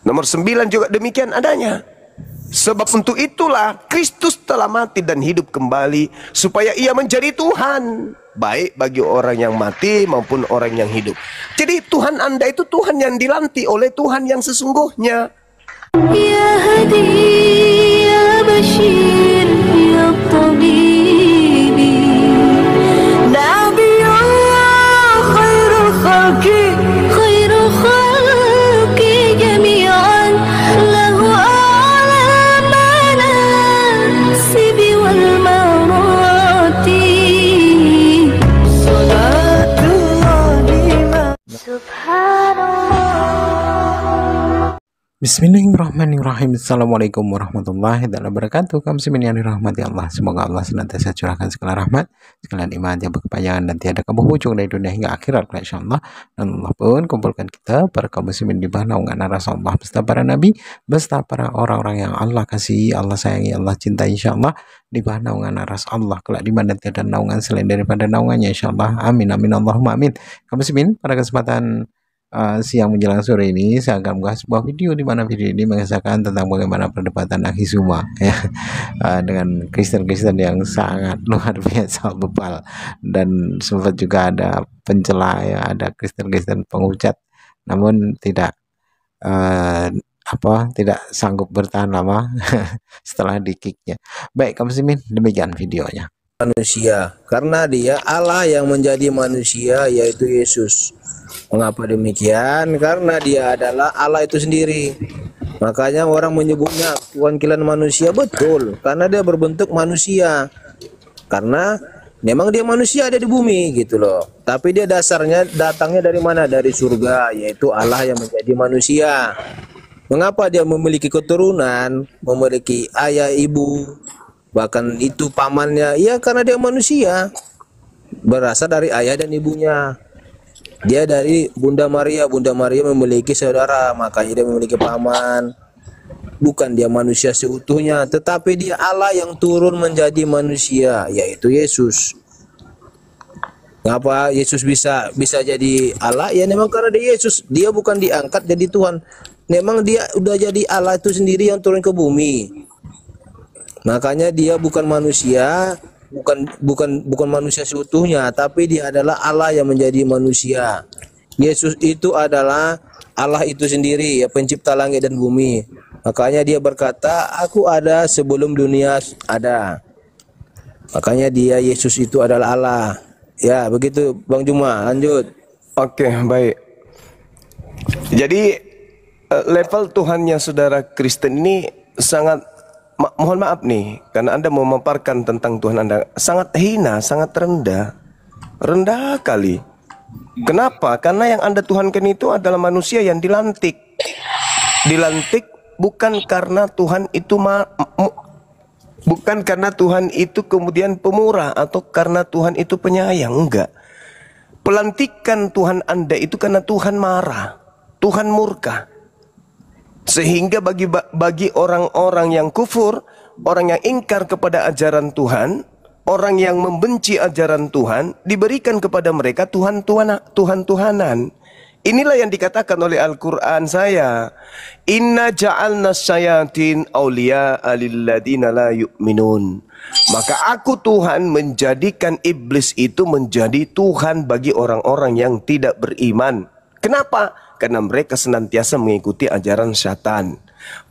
Nomor 9 juga demikian adanya. Sebab untuk itulah Kristus telah mati dan hidup kembali, supaya ia menjadi Tuhan, baik bagi orang yang mati maupun orang yang hidup. Jadi Tuhan Anda itu Tuhan yang dilantik oleh Tuhan yang sesungguhnya. Ya Hadi, ya Bashir, ya Tabibi, Nabi Allah, khairul khalqi, khairul khalqi jami'an, lahu a'la manasibi wal marati, salatullahi subhanallah. Bismillahirrahmanirrahim. Assalamualaikum warahmatullahi wabarakatuh. Kaum muslimin yang dirahmati Allah, semoga Allah senantiasa curahkan segala rahmat, segala nikmat yang berkepanjangan dan tiada keberujung dari dunia hingga akhirat, insyaallah. Dan Allah pun kumpulkan kita para kaum muslimin di bawah naungan Rasulullah beserta para nabi, beserta para orang-orang yang Allah kasihi, Allah sayangi, Allah cintai, insyaallah, di bawah naungan Rasulullah kelak di mana tiada naungan selain daripada naungannya, insyaallah. Amin amin Allahumma amin. Kaum muslimin, pada kesempatan siang menjelang sore ini saya akan mengunggah sebuah video di mana video ini mengisahkan tentang bagaimana perdebatan Akhizuma ya, dengan Kristen-Kristen yang sangat luar biasa bebal, dan sempat juga ada pencela ya, ada Kristen-Kristen penghujat namun tidak tidak sanggup bertahan lama setelah di-kicknya. Baik kaum muslimin, demikian videonya. Manusia, karena dia Allah yang menjadi manusia, yaitu Yesus. Mengapa demikian? Karena dia adalah Allah itu sendiri. Makanya orang menyebutnya Tuhan kilan manusia, betul, karena dia berbentuk manusia. Karena memang dia manusia, ada di bumi gitu loh. Tapi dia dasarnya datangnya dari mana? Dari surga, yaitu Allah yang menjadi manusia. Mengapa dia memiliki keturunan, memiliki ayah ibu, bahkan itu pamannya? Ya karena dia manusia, berasal dari ayah dan ibunya. Dia dari Bunda Maria memiliki saudara, makanya dia memiliki paman. Bukan dia manusia seutuhnya, tetapi dia Allah yang turun menjadi manusia, yaitu Yesus. Ngapa Yesus bisa jadi Allah? Ya memang karena dia Yesus, dia bukan diangkat jadi Tuhan. Memang dia udah jadi Allah itu sendiri yang turun ke bumi. Makanya dia bukan manusia, bukan manusia seutuhnya, tapi dia adalah Allah yang menjadi manusia. Yesus itu adalah Allah itu sendiri, ya, pencipta langit dan bumi. Makanya dia berkata, aku ada sebelum dunia ada. Makanya dia Yesus itu adalah Allah. Ya begitu Bang Juma, lanjut. Oke, baik. Jadi level Tuhannya saudara Kristen ini sangat, mohon maaf nih, karena Anda memaparkan tentang Tuhan Anda sangat hina, sangat rendah kali. Kenapa? Karena yang Anda tuhankan itu adalah manusia yang dilantik. Dilantik bukan karena Tuhan itu bukan karena Tuhan itu kemudian pemurah atau karena Tuhan itu penyayang, enggak. Pelantikan Tuhan Anda itu karena Tuhan marah, Tuhan murka. Sehingga bagi orang-orang yang kufur, orang yang ingkar kepada ajaran Tuhan, orang yang membenci ajaran Tuhan, diberikan kepada mereka Tuhan-Tuhanan. Inilah yang dikatakan oleh Al-Quran saya. Inna ja'alna syayatin awliya'a lilladina la yu'minun. Maka aku Tuhan menjadikan iblis itu menjadi Tuhan bagi orang-orang yang tidak beriman. Kenapa? Karena mereka senantiasa mengikuti ajaran syaitan.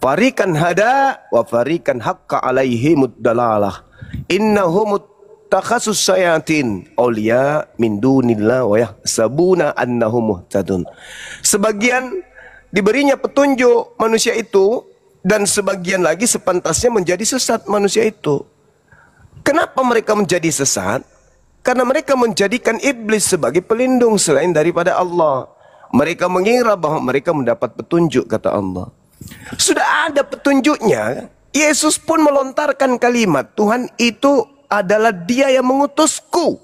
Farikan hada wa farikan haqqa alaihimud dalalah. Innahum takhasus syayatin awliya min dunillah wa yahsabuna annahum muhtadun. Sebagian diberinya petunjuk manusia itu, dan sebagian lagi sepantasnya menjadi sesat manusia itu. Kenapa mereka menjadi sesat? Karena mereka menjadikan iblis sebagai pelindung selain daripada Allah. Mereka mengira bahwa mereka mendapat petunjuk, kata Allah. Sudah ada petunjuknya. Yesus pun melontarkan kalimat, Tuhan itu adalah dia yang mengutusku,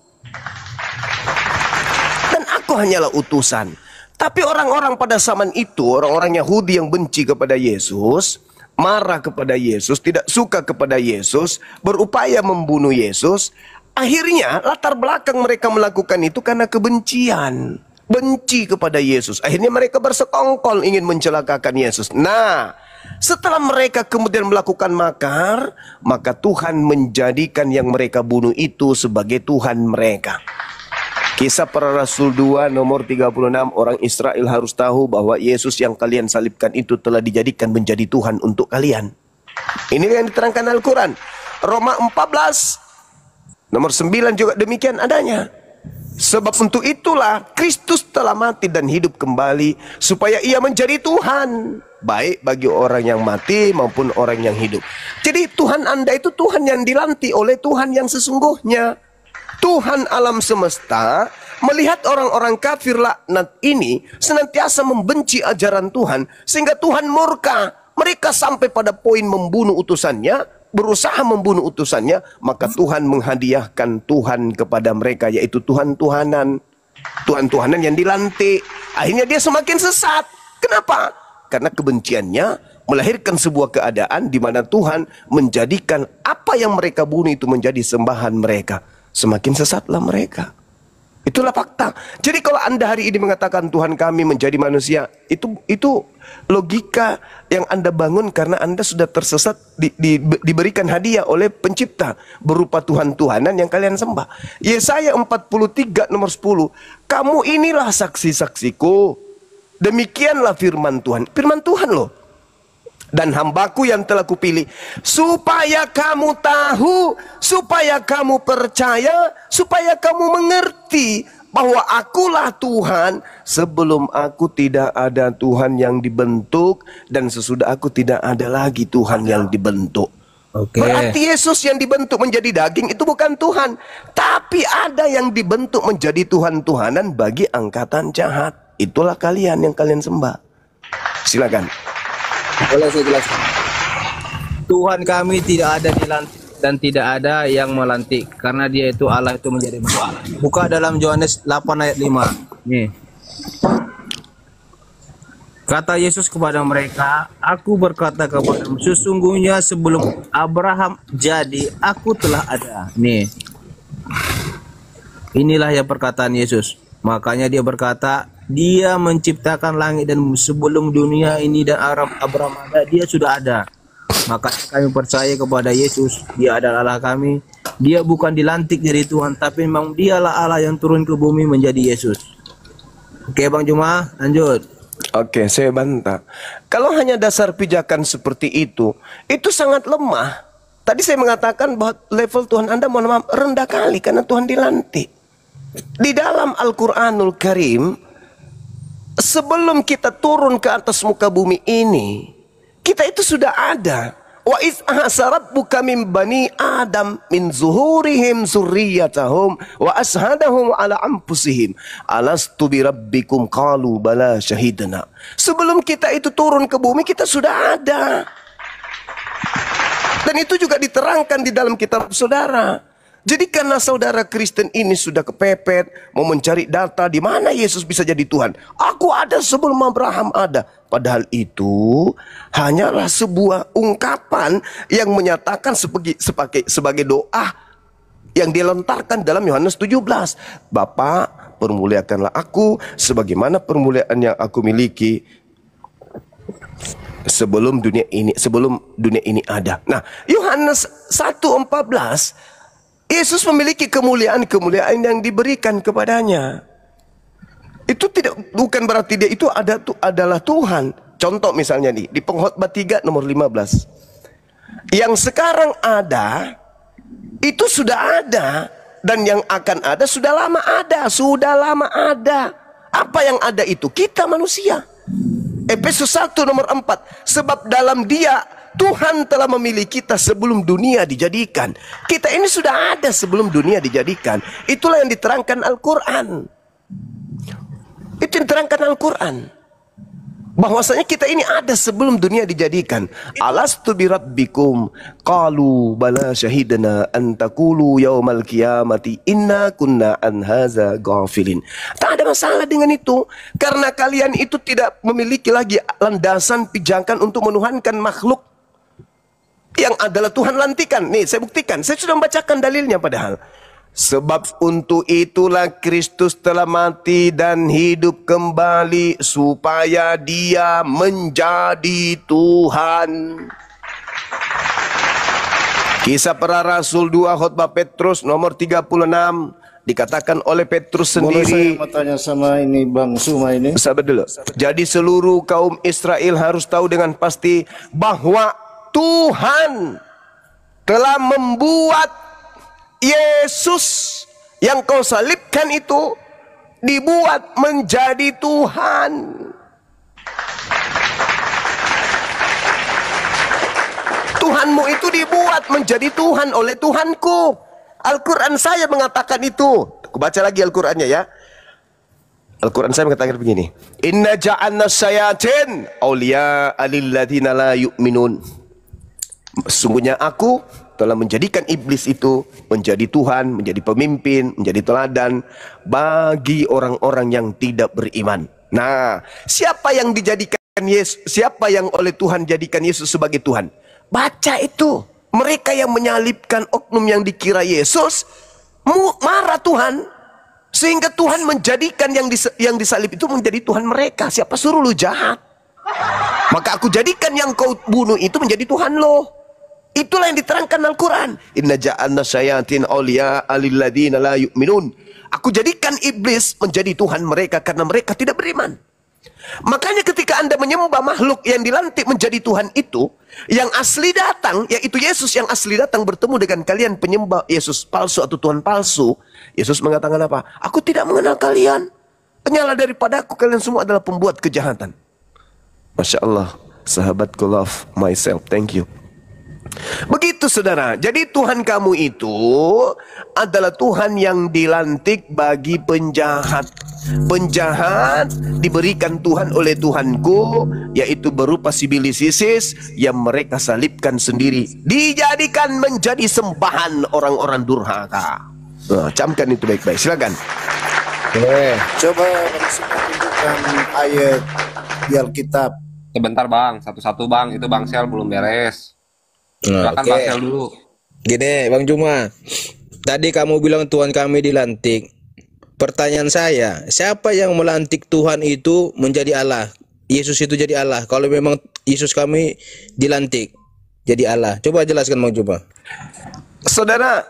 dan aku hanyalah utusan. Tapi orang-orang pada zaman itu, orang-orang Yahudi yang benci kepada Yesus, marah kepada Yesus, tidak suka kepada Yesus, berupaya membunuh Yesus. Akhirnya latar belakang mereka melakukan itu karena kebencian. benci kepada Yesus. Akhirnya mereka bersekongkol ingin mencelakakan Yesus. Nah, setelah mereka kemudian melakukan makar, maka Tuhan menjadikan yang mereka bunuh itu sebagai Tuhan mereka. Kisah Para Rasul 2 nomor 36, orang Israel harus tahu bahwa Yesus yang kalian salibkan itu telah dijadikan menjadi Tuhan untuk kalian. Ini yang diterangkan Al-Quran. Roma 14 nomor 9 juga demikian adanya. Sebab untuk itulah Kristus telah mati dan hidup kembali, supaya ia menjadi Tuhan, baik bagi orang yang mati maupun orang yang hidup. Jadi Tuhan Anda itu Tuhan yang dilantik oleh Tuhan yang sesungguhnya. Tuhan alam semesta melihat orang-orang kafir laknat ini senantiasa membenci ajaran Tuhan, sehingga Tuhan murka. Mereka sampai pada poin membunuh utusannya, berusaha membunuh utusannya, maka Tuhan menghadiahkan Tuhan kepada mereka, yaitu Tuhan-Tuhanan. Tuhan-Tuhanan yang dilantik. Akhirnya dia semakin sesat. Kenapa? Karena kebenciannya melahirkan sebuah keadaan di mana Tuhan menjadikan apa yang mereka bunuh itu menjadi sembahan mereka. Semakin sesatlah mereka. Itulah fakta. Jadi kalau Anda hari ini mengatakan Tuhan kami menjadi manusia, itu logika yang Anda bangun karena Anda sudah tersesat, diberikan hadiah oleh pencipta berupa Tuhan-Tuhanan yang kalian sembah. Yesaya 43 nomor 10, kamu inilah saksi-saksiku, demikianlah firman Tuhan. Firman Tuhan loh. Dan hambaku yang telah kupilih, supaya kamu tahu, supaya kamu percaya, supaya kamu mengerti bahwa akulah Tuhan. Sebelum aku tidak ada Tuhan yang dibentuk, dan sesudah aku tidak ada lagi Tuhan yang dibentuk. Berarti Yesus yang dibentuk menjadi daging itu bukan Tuhan, tapi ada yang dibentuk menjadi Tuhan-Tuhanan bagi angkatan jahat. Itulah kalian yang kalian sembah. Silakan. Boleh saya jelaskan? Tuhan kami tidak ada dilantik dan tidak ada yang melantik, karena dia itu Allah itu menjadi manusia. Buka dalam Yohanes 8 ayat 5. Nih. Kata Yesus kepada mereka, aku berkata kepadamu, sesungguhnya sebelum Abraham jadi, aku telah ada. Nih. Inilah yang perkataan Yesus. Makanya dia berkata, dia menciptakan langit dan sebelum dunia ini dan Abraham ada, dia sudah ada. Maka kami percaya kepada Yesus, dia adalah Allah kami. Dia bukan dilantik dari Tuhan, tapi memang dialah Allah yang turun ke bumi menjadi Yesus. Oke Bang Juma, lanjut. Oke, saya bantah. Kalau hanya dasar pijakan seperti itu sangat lemah. Tadi saya mengatakan bahwa level Tuhan Anda mohon maaf rendah kali karena Tuhan dilantik. Di dalam Al-Quranul Karim, sebelum kita turun ke atas muka bumi ini, kita itu sudah ada. Wa iz ahsarabbuka min bani Adam min zuhurihim zurriyatahum wa ashhadahum ala anfusihim alastu birabbikum qalu bala syahidna. Sebelum kita itu turun ke bumi, kita sudah ada. Dan itu juga diterangkan di dalam kitab saudara. Jadi karena saudara Kristen ini sudah kepepet, mau mencari data di mana Yesus bisa jadi Tuhan. Aku ada sebelum Abraham ada. Padahal itu hanyalah sebuah ungkapan yang menyatakan sebagai doa yang dilontarkan dalam Yohanes 17. Bapa, permuliakanlah aku sebagaimana permuliaan yang aku miliki sebelum dunia ini ada. Nah, Yohanes 1:14, Yesus memiliki kemuliaan-kemuliaan yang diberikan kepadanya. Itu bukan berarti dia itu adalah Tuhan. Contoh misalnya nih, di Pengkhotbah 3 nomor 15. Yang sekarang ada, itu sudah ada. Dan yang akan ada, sudah lama ada. Apa yang ada itu? Kita manusia. Efesus 1 nomor 4. Sebab dalam dia Tuhan telah memilih kita sebelum dunia dijadikan. Kita ini sudah ada sebelum dunia dijadikan. Itulah yang diterangkan Al-Quran. Itu yang diterangkan Al-Quran. Bahwasanya kita ini ada sebelum dunia dijadikan. Alastu birabbikum qalu bala syahidna an taqulu yaumal qiyamati inna kunna an hadza ghafilin. Tak ada masalah dengan itu, karena kalian itu tidak memiliki lagi landasan pijakan untuk menuhankan makhluk yang adalah Tuhan lantikan. Nih saya buktikan, saya sudah membacakan dalilnya padahal. Sebab untuk itulah Kristus telah mati dan hidup kembali supaya dia menjadi Tuhan. Kisah Para Rasul 2 khotbah Petrus nomor 36 dikatakan oleh Petrus Boleh saya sendiri. mau tanya sama ini Bang Suma ini? Sabar dulu. Jadi seluruh kaum Israel harus tahu dengan pasti bahwa Tuhan telah membuat Yesus yang kau salibkan itu dibuat menjadi Tuhan. Tuhanmu itu dibuat menjadi Tuhan oleh Tuhanku. Al-Quran saya mengatakan itu. Aku baca lagi Al-Qurannya ya. Al-Quran saya mengatakan begini. Inna ja'alna syayatin awliya lilladzina la yu'minun. Sesungguhnya aku telah menjadikan iblis itu menjadi Tuhan, menjadi pemimpin, menjadi teladan bagi orang-orang yang tidak beriman. Nah, siapa yang dijadikan Yesus, siapa yang oleh Tuhan jadikan Yesus sebagai Tuhan? Baca itu. Mereka yang menyalibkan oknum yang dikira Yesus, marah Tuhan. Sehingga Tuhan menjadikan yang disalib itu menjadi Tuhan mereka. Siapa suruh lu jahat? Maka aku jadikan yang kau bunuh itu menjadi Tuhan lo. Itulah yang diterangkan Al-Quran. Inna ja'alna syayatin awliya lilladzina la yu'minun. Aku jadikan iblis menjadi Tuhan mereka karena mereka tidak beriman. Makanya ketika Anda menyembah makhluk yang dilantik menjadi Tuhan itu, yang asli datang, yaitu Yesus yang asli datang bertemu dengan kalian penyembah Yesus palsu atau Tuhan palsu. Yesus mengatakan apa? Aku tidak mengenal kalian. Penyalah daripada aku, kalian semua adalah pembuat kejahatan. Masya Allah, sahabatku, love myself, thank you. Begitu saudara. Jadi Tuhan kamu itu adalah Tuhan yang dilantik bagi penjahat. Penjahat diberikan Tuhan oleh Tuhanku, yaitu berupa sibilisisis yang mereka salibkan sendiri, dijadikan menjadi sembahan orang-orang durhaka. Nah, camkan itu baik-baik. Silakan. Coba Bang Suma tunjukkan ayat di Alkitab. Sebentar Bang, satu-satu Bang, itu Bang Sel belum beres. Silakan Bang Sel dulu. Gini Bang Juma, tadi kamu bilang Tuhan kami dilantik. Pertanyaan saya, siapa yang melantik Tuhan itu menjadi Allah? Yesus itu jadi Allah. Kalau memang Yesus kami dilantik jadi Allah, coba jelaskan Bang Juma. Saudara,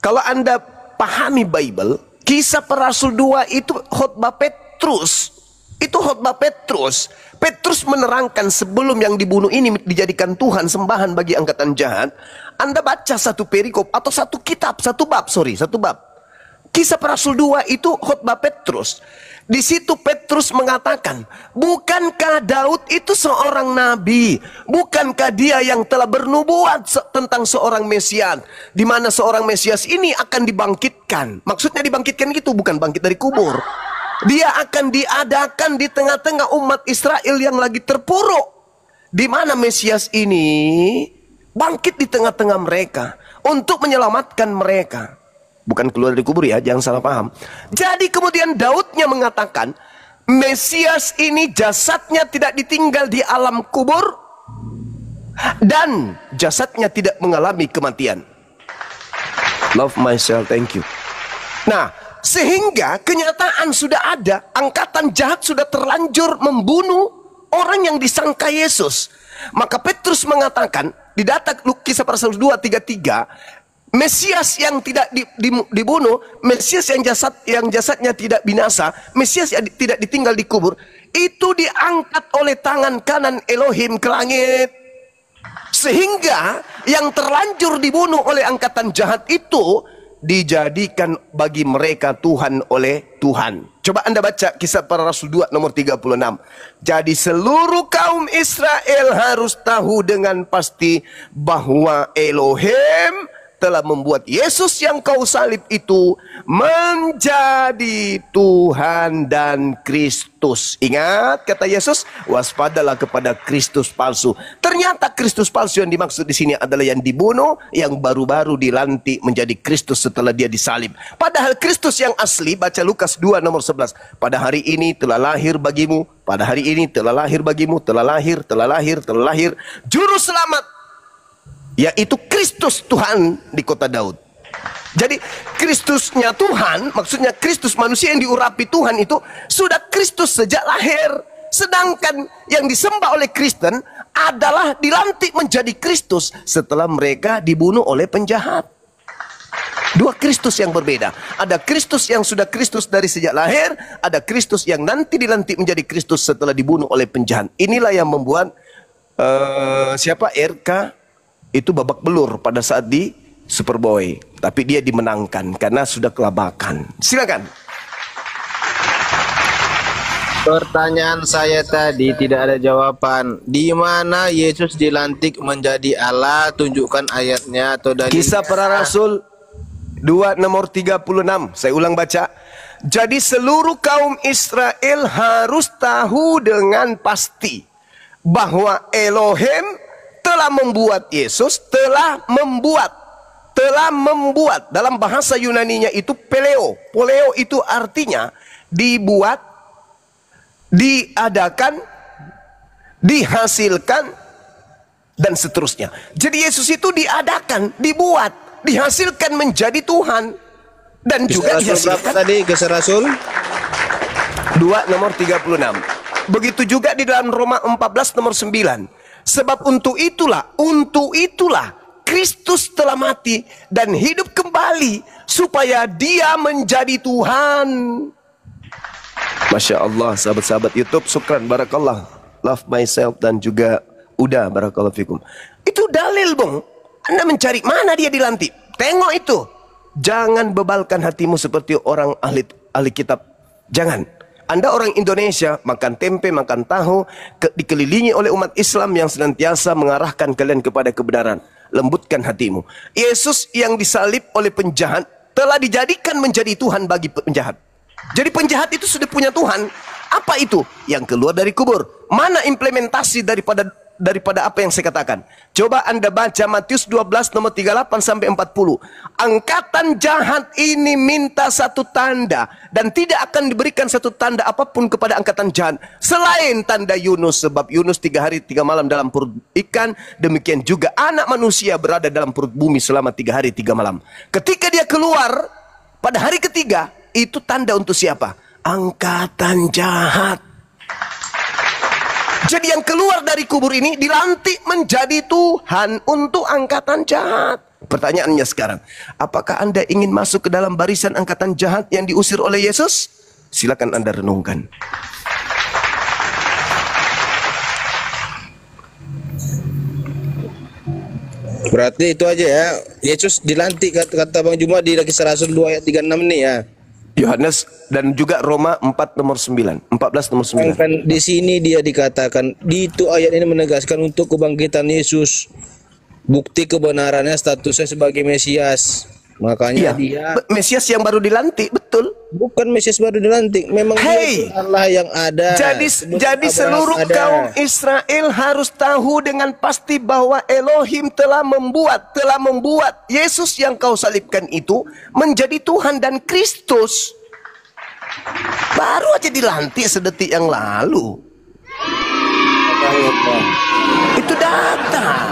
kalau Anda pahami Bible, Kisah Para Rasul 2 itu khotbah Petrus. Itu khotbah Petrus. Petrus menerangkan sebelum yang dibunuh ini dijadikan Tuhan sembahan bagi angkatan jahat. Anda baca satu perikop atau satu kitab, satu bab. Kisah Para Rasul 2 itu khotbah Petrus. Di situ Petrus mengatakan, bukankah Daud itu seorang nabi? Bukankah dia yang telah bernubuat tentang seorang Mesias, di mana seorang Mesias ini akan dibangkitkan? Maksudnya dibangkitkan itu bukan bangkit dari kubur. Dia akan diadakan di tengah-tengah umat Israel yang lagi terpuruk, di mana Mesias ini bangkit di tengah-tengah mereka untuk menyelamatkan mereka. Bukan keluar dari kubur ya, jangan salah paham. Jadi kemudian Daudnya mengatakan, Mesias ini jasadnya tidak ditinggal di alam kubur dan jasadnya tidak mengalami kematian. Love myself, thank you. Nah, sehingga kenyataan sudah ada, angkatan jahat sudah terlanjur membunuh orang yang disangka Yesus. Maka Petrus mengatakan di data Kisah Para Rasul 2:33, Mesias yang tidak dibunuh, Mesias yang jasadnya tidak binasa, Mesias yang tidak ditinggal di kubur, itu diangkat oleh tangan kanan Elohim ke langit. Sehingga yang terlanjur dibunuh oleh angkatan jahat itu dijadikan bagi mereka Tuhan oleh Tuhan. Coba Anda baca Kisah Para Rasul 2 nomor 36. Jadi seluruh kaum Israel harus tahu dengan pasti bahwa Elohim telah membuat Yesus yang kau salib itu menjadi Tuhan dan Kristus. Ingat kata Yesus, waspadalah kepada Kristus palsu. Ternyata Kristus palsu yang dimaksud di sini adalah yang dibunuh, yang baru-baru dilantik menjadi Kristus setelah dia disalib. Padahal Kristus yang asli, baca Lukas 2 nomor 11. Pada hari ini telah lahir bagimu, pada hari ini telah lahir bagimu, telah lahir juru selamat, yaitu Kristus Tuhan di kota Daud. Jadi Kristusnya Tuhan, maksudnya Kristus manusia yang diurapi Tuhan itu sudah Kristus sejak lahir. Sedangkan yang disembah oleh Kristen adalah dilantik menjadi Kristus setelah mereka dibunuh oleh penjahat. Dua Kristus yang berbeda. Ada Kristus yang sudah Kristus dari sejak lahir, ada Kristus yang nanti dilantik menjadi Kristus setelah dibunuh oleh penjahat. Inilah yang membuat RK itu babak belur pada saat di Superboy, tapi dia dimenangkan karena sudah kelabakan. Silakan. Pertanyaan saya tadi tidak ada jawaban. Di mana Yesus dilantik menjadi Allah? Tunjukkan ayatnya atau dalilnya. Kisah Para Rasul 2 nomor 36. Saya ulang baca. Jadi seluruh kaum Israel harus tahu dengan pasti bahwa Elohim telah membuat Yesus, telah membuat dalam bahasa Yunaninya itu peleo. Poleo itu artinya dibuat, diadakan, dihasilkan, dan seterusnya. Jadi Yesus itu diadakan, dibuat, dihasilkan menjadi Tuhan, dan juga dihasilkan. Tadi Kisah Rasul 2 nomor 36. Begitu juga di dalam Roma 14 nomor 9. Sebab untuk itulah Kristus telah mati dan hidup kembali supaya dia menjadi Tuhan. Masya Allah, sahabat-sahabat YouTube, syukran, barakallah, love myself, dan juga Uda, barakallahu fikum. Itu dalil, Bung. Anda mencari mana dia dilantik. Tengok itu. Jangan bebalkan hatimu seperti orang ahli kitab. Jangan. Anda orang Indonesia, makan tempe, makan tahu, dikelilingi oleh umat Islam yang senantiasa mengarahkan kalian kepada kebenaran. Lembutkan hatimu. Yesus yang disalib oleh penjahat telah dijadikan menjadi Tuhan bagi penjahat. Jadi penjahat itu sudah punya Tuhan. Apa itu? Yang keluar dari kubur. Mana implementasi daripada apa yang saya katakan? Coba Anda baca Matius 12 nomor 38 sampai 40. Angkatan jahat ini minta satu tanda, dan tidak akan diberikan satu tanda apapun kepada angkatan jahat selain tanda Yunus, sebab Yunus 3 hari 3 malam dalam perut ikan. Demikian juga anak manusia berada dalam perut bumi selama 3 hari 3 malam. Ketika dia keluar pada hari ketiga, itu tanda untuk siapa? Angkatan jahat. Jadi yang keluar dari kubur ini dilantik menjadi Tuhan untuk angkatan jahat. Pertanyaannya sekarang, apakah Anda ingin masuk ke dalam barisan angkatan jahat yang diusir oleh Yesus? Silakan Anda renungkan. berarti itu aja ya. Yesus dilantik kata Bang Juma di Kisah Rasul 2 ayat 36 nih ya. Yohanes dan juga Roma 4 nomor 9, 14 nomor 9. Kan di sini dia dikatakan, di itu ayat ini menegaskan untuk kebangkitan Yesus. Bukti kebenarannya statusnya sebagai Mesias. Makanya dia Mesias yang baru dilantik, betul. Bukan Mesias baru dilantik, memang dia Allah yang ada. Jadi seluruh kaum Israel harus tahu dengan pasti bahwa Elohim telah membuat Yesus yang kau salibkan itu menjadi Tuhan dan Kristus. Baru aja dilantik sedetik yang lalu. Itu data.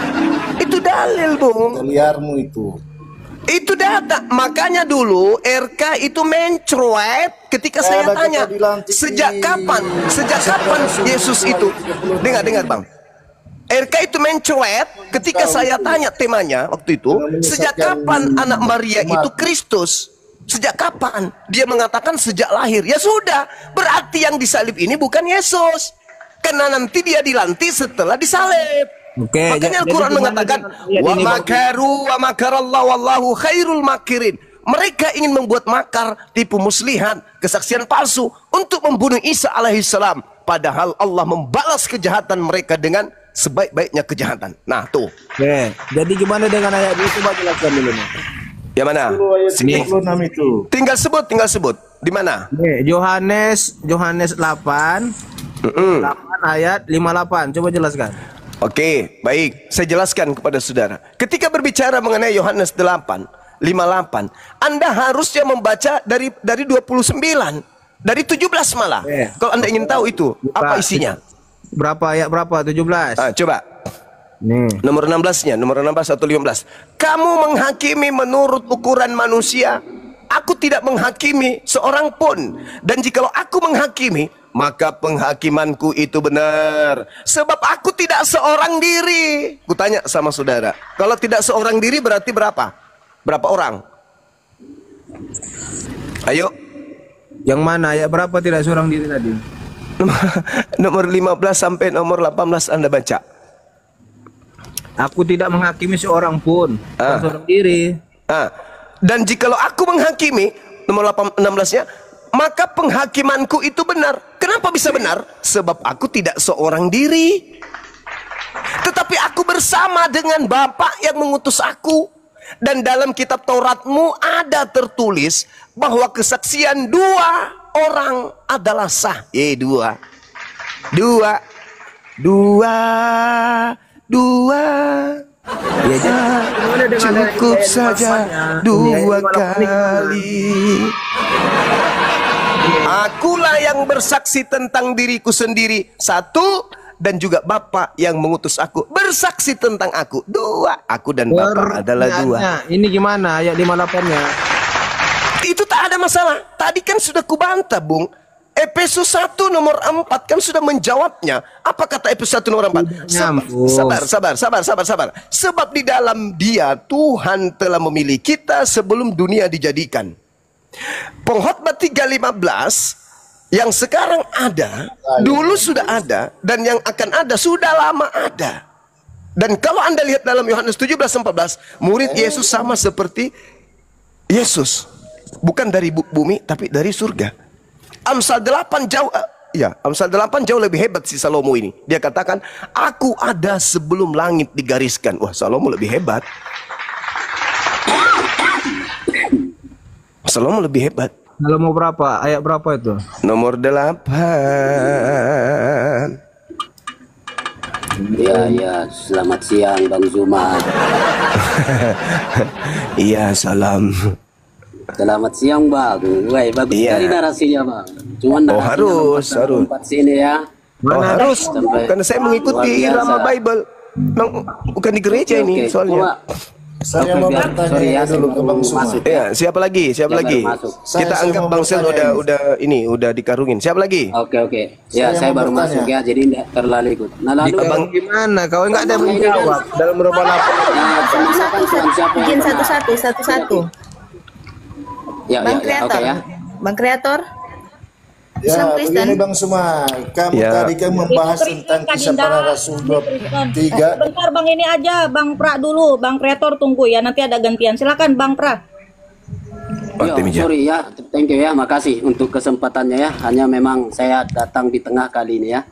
Itu dalil, Bung. Liarmu itu. Itu data. Makanya dulu RK itu mencruet ketika saya tanya, sejak kapan Yesus itu? Dengar Bang. RK itu mencruet ketika saya tanya temanya waktu itu, sejak kapan anak Maria itu Kristus? Sejak kapan? Dia mengatakan sejak lahir. Ya sudah, berarti yang disalib ini bukan Yesus. Karena nanti dia dilantik setelah disalib. Makanya Al-Quran mengatakan wa makaru wa makarallahu wallahu khairul makirin. Mereka ingin membuat makar, tipu muslihat, kesaksian palsu untuk membunuh Isa alaihissalam, padahal Allah membalas kejahatan mereka dengan sebaik-baiknya kejahatan. Nah tuh. Jadi gimana dengan ayat itu? Coba jelaskan dulu nih. Yang mana? Sini. Itu. Tinggal sebut. Di mana? Yohanes 8 ayat 58. Coba jelaskan. Oke, baik. Saya jelaskan kepada saudara. Ketika berbicara mengenai Yohanes 8, 58, Anda harusnya membaca dari 29, dari 17 malah. Kalau Anda ingin tahu itu, apa isinya? Berapa ayat berapa? 17. Coba. Nih. Nomor 16-nya, nomor 16 atau 15. Kamu menghakimi menurut ukuran manusia. Aku tidak menghakimi seorang pun. Dan jikalau aku menghakimi, maka penghakimanku itu benar. Sebab aku tidak seorang diri. Kutanya sama saudara, kalau tidak seorang diri berarti berapa? Berapa orang? Ayo. Yang mana ayat berapa tidak seorang diri tadi? Nomor 15 sampai nomor 18 Anda baca. Aku tidak menghakimi seorang pun, bukan seorang diri. Dan jikalau aku menghakimi, nomor 16-nya, maka penghakimanku itu benar. Kenapa bisa benar? Sebab aku tidak seorang diri, tetapi aku bersama dengan Bapa yang mengutus aku. Dan dalam kitab Tauratmu ada tertulis bahwa kesaksian dua orang adalah sah. Dua. Ya, cukup saja dua kali. Akulah yang bersaksi tentang diriku sendiri, satu, dan juga Bapa yang mengutus aku bersaksi tentang aku, dua. Aku dan Bapa adalah dua. Ini gimana ayat 58-nya? Itu tak ada masalah. Tadi kan sudah kubantah, Bung. Efesus 1 nomor 4 kan sudah menjawabnya. Apa kata Efesus 1 nomor 4? Sabar. Sebab di dalam Dia Tuhan telah memilih kita sebelum dunia dijadikan. Pengkhotbah 3:15 yang sekarang ada, dulu sudah ada, dan yang akan ada sudah lama ada. Dan kalau Anda lihat dalam Yohanes 17:14, murid Yesus sama seperti Yesus, bukan dari bumi tapi dari surga. Amsal 8 jauh, Amsal 8 jauh lebih hebat si Salomo ini. Dia katakan, aku ada sebelum langit digariskan. Wah, Salomo lebih hebat. Salomo lebih hebat. Kalau mau berapa? Ayat berapa itu? Nomor 8. Ya, selamat siang Bang Zuma. Iya, salam. Selamat siang Bang. Wah, bagus sekali narasinya Bang. Cuman harus. Sini ya. Harus. Karena saya mengikuti irama Bible. Bukan di gereja ini soalnya. Saya mau bertanya dulu ke Bang Suma. Ya, siapa lagi? Kita anggap Bang Sel udah dikarungin. Siapa lagi? Oke. Ya, saya baru masuk ya, jadi tidak terlalu ikut. Nah, lalu Bang gimana? Kau enggak ada menjawab dalam berapa lapor? Izin satu-satu. Ya, oke ya. Bang Kreator. Ya, begini Bang Suma, kamu tadi kan membahas tentang kisah para Rasul 23. Bentar Bang, ini aja Bang Pra dulu, Bang Kreator tunggu ya, nanti ada gantian. Silakan Bang Pra. Sorry ya, thank you ya, makasih untuk kesempatannya ya. Hanya memang saya datang di tengah kali ini ya.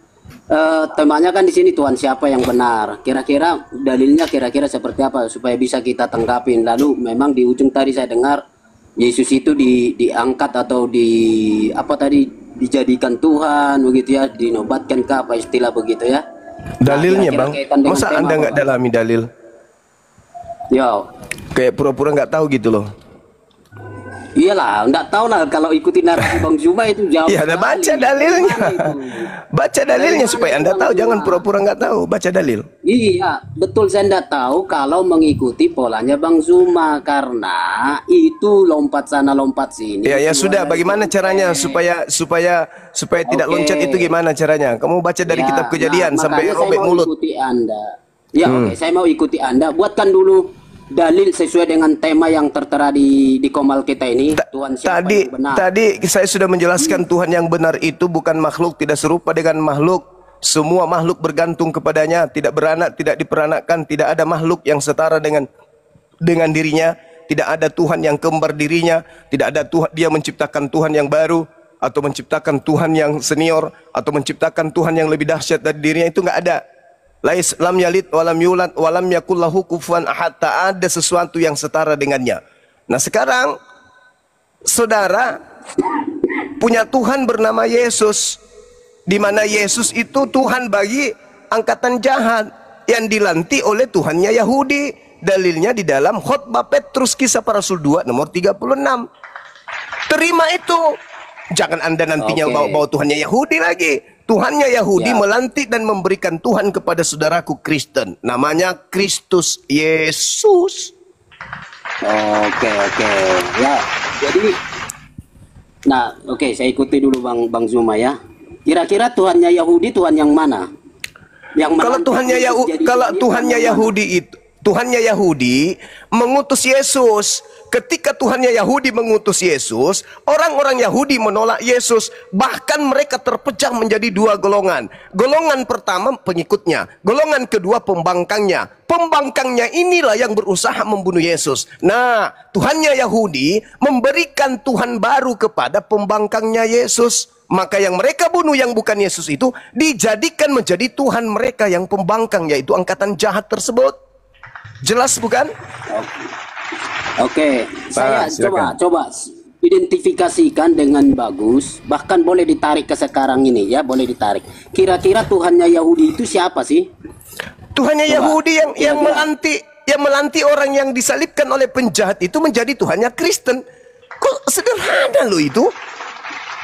Temanya kan di sini Tuhan siapa yang benar. Kira-kira dalilnya kira-kira seperti apa supaya bisa kita tanggapin. Lalu memang di ujung tadi saya dengar Yesus itu diangkat atau dijadikan Tuhan begitu ya, dinobatkan ke apa istilah begitu ya. Dalilnya Bang, masa Anda nggak dalami dalil? Ya. Kayak pura-pura nggak tahu gitu loh. Iyalah, enggak tahu lah kalau ikuti narasi Bang Zuma itu jauh. Iya, Anda baca dalilnya. Baca dalilnya supaya Anda tahu, jangan pura-pura nggak tahu, baca dalil. Iya, betul, saya enggak tahu kalau mengikuti polanya Bang Zuma karena itu lompat sana lompat sini. Ya sudah, bagaimana caranya supaya tidak loncat itu gimana caranya? Kamu baca dari kitab Kejadian sampai robek mulut. Ikuti Anda. Ya, oke, saya mau ikuti Anda. Buatkan dulu dalil sesuai dengan tema yang tertera di komal kita ini. Tuhan siapa yang benar. Tadi saya sudah menjelaskan Tuhan yang benar itu bukan makhluk, tidak serupa dengan makhluk. Semua makhluk bergantung kepadanya, tidak beranak, tidak diperanakkan, tidak ada makhluk yang setara dengan dirinya, tidak ada Tuhan yang kembar dirinya, tidak ada Tuhan dia menciptakan Tuhan yang baru atau menciptakan Tuhan yang senior atau menciptakan Tuhan yang lebih dahsyat dari dirinya, itu enggak ada. Lam yalid walam yulad walam yakul lahu kufuwan ahad. Tak ada sesuatu yang setara dengannya. Nah, sekarang saudara punya Tuhan bernama Yesus, di mana Yesus itu Tuhan bagi angkatan jahat yang dilantik oleh Tuhannya Yahudi. Dalilnya di dalam khotbah Petrus kisah para Rasul 2 nomor 36. Terima itu. Jangan Anda nantinya bawa Tuhannya Yahudi lagi. Tuhannya Yahudi melantik dan memberikan Tuhan kepada saudaraku Kristen. Namanya Kristus Yesus. Oke. Ya, jadi saya ikuti dulu Bang Zuma ya. Kira-kira Tuhannya Yahudi Tuhan yang mana? Kalau Tuhannya Yahudi mengutus Yesus. Ketika Tuhannya Yahudi mengutus Yesus, orang-orang Yahudi menolak Yesus. Bahkan mereka terpecah menjadi dua golongan. Golongan pertama pengikutnya, golongan kedua pembangkangnya. Pembangkangnya inilah yang berusaha membunuh Yesus. Nah, Tuhannya Yahudi memberikan Tuhan baru kepada pembangkangnya Yesus. Maka yang mereka bunuh yang bukan Yesus itu dijadikan menjadi Tuhan mereka yang pembangkang, yaitu angkatan jahat tersebut. Jelas bukan? Oke, saya coba identifikasikan dengan bagus, bahkan boleh ditarik ke sekarang ini ya, boleh ditarik. Kira-kira Tuhannya Yahudi itu siapa sih? Tuhannya Yahudi yang melantik orang yang disalibkan oleh penjahat itu menjadi Tuhannya Kristen. Kok sederhana loh itu?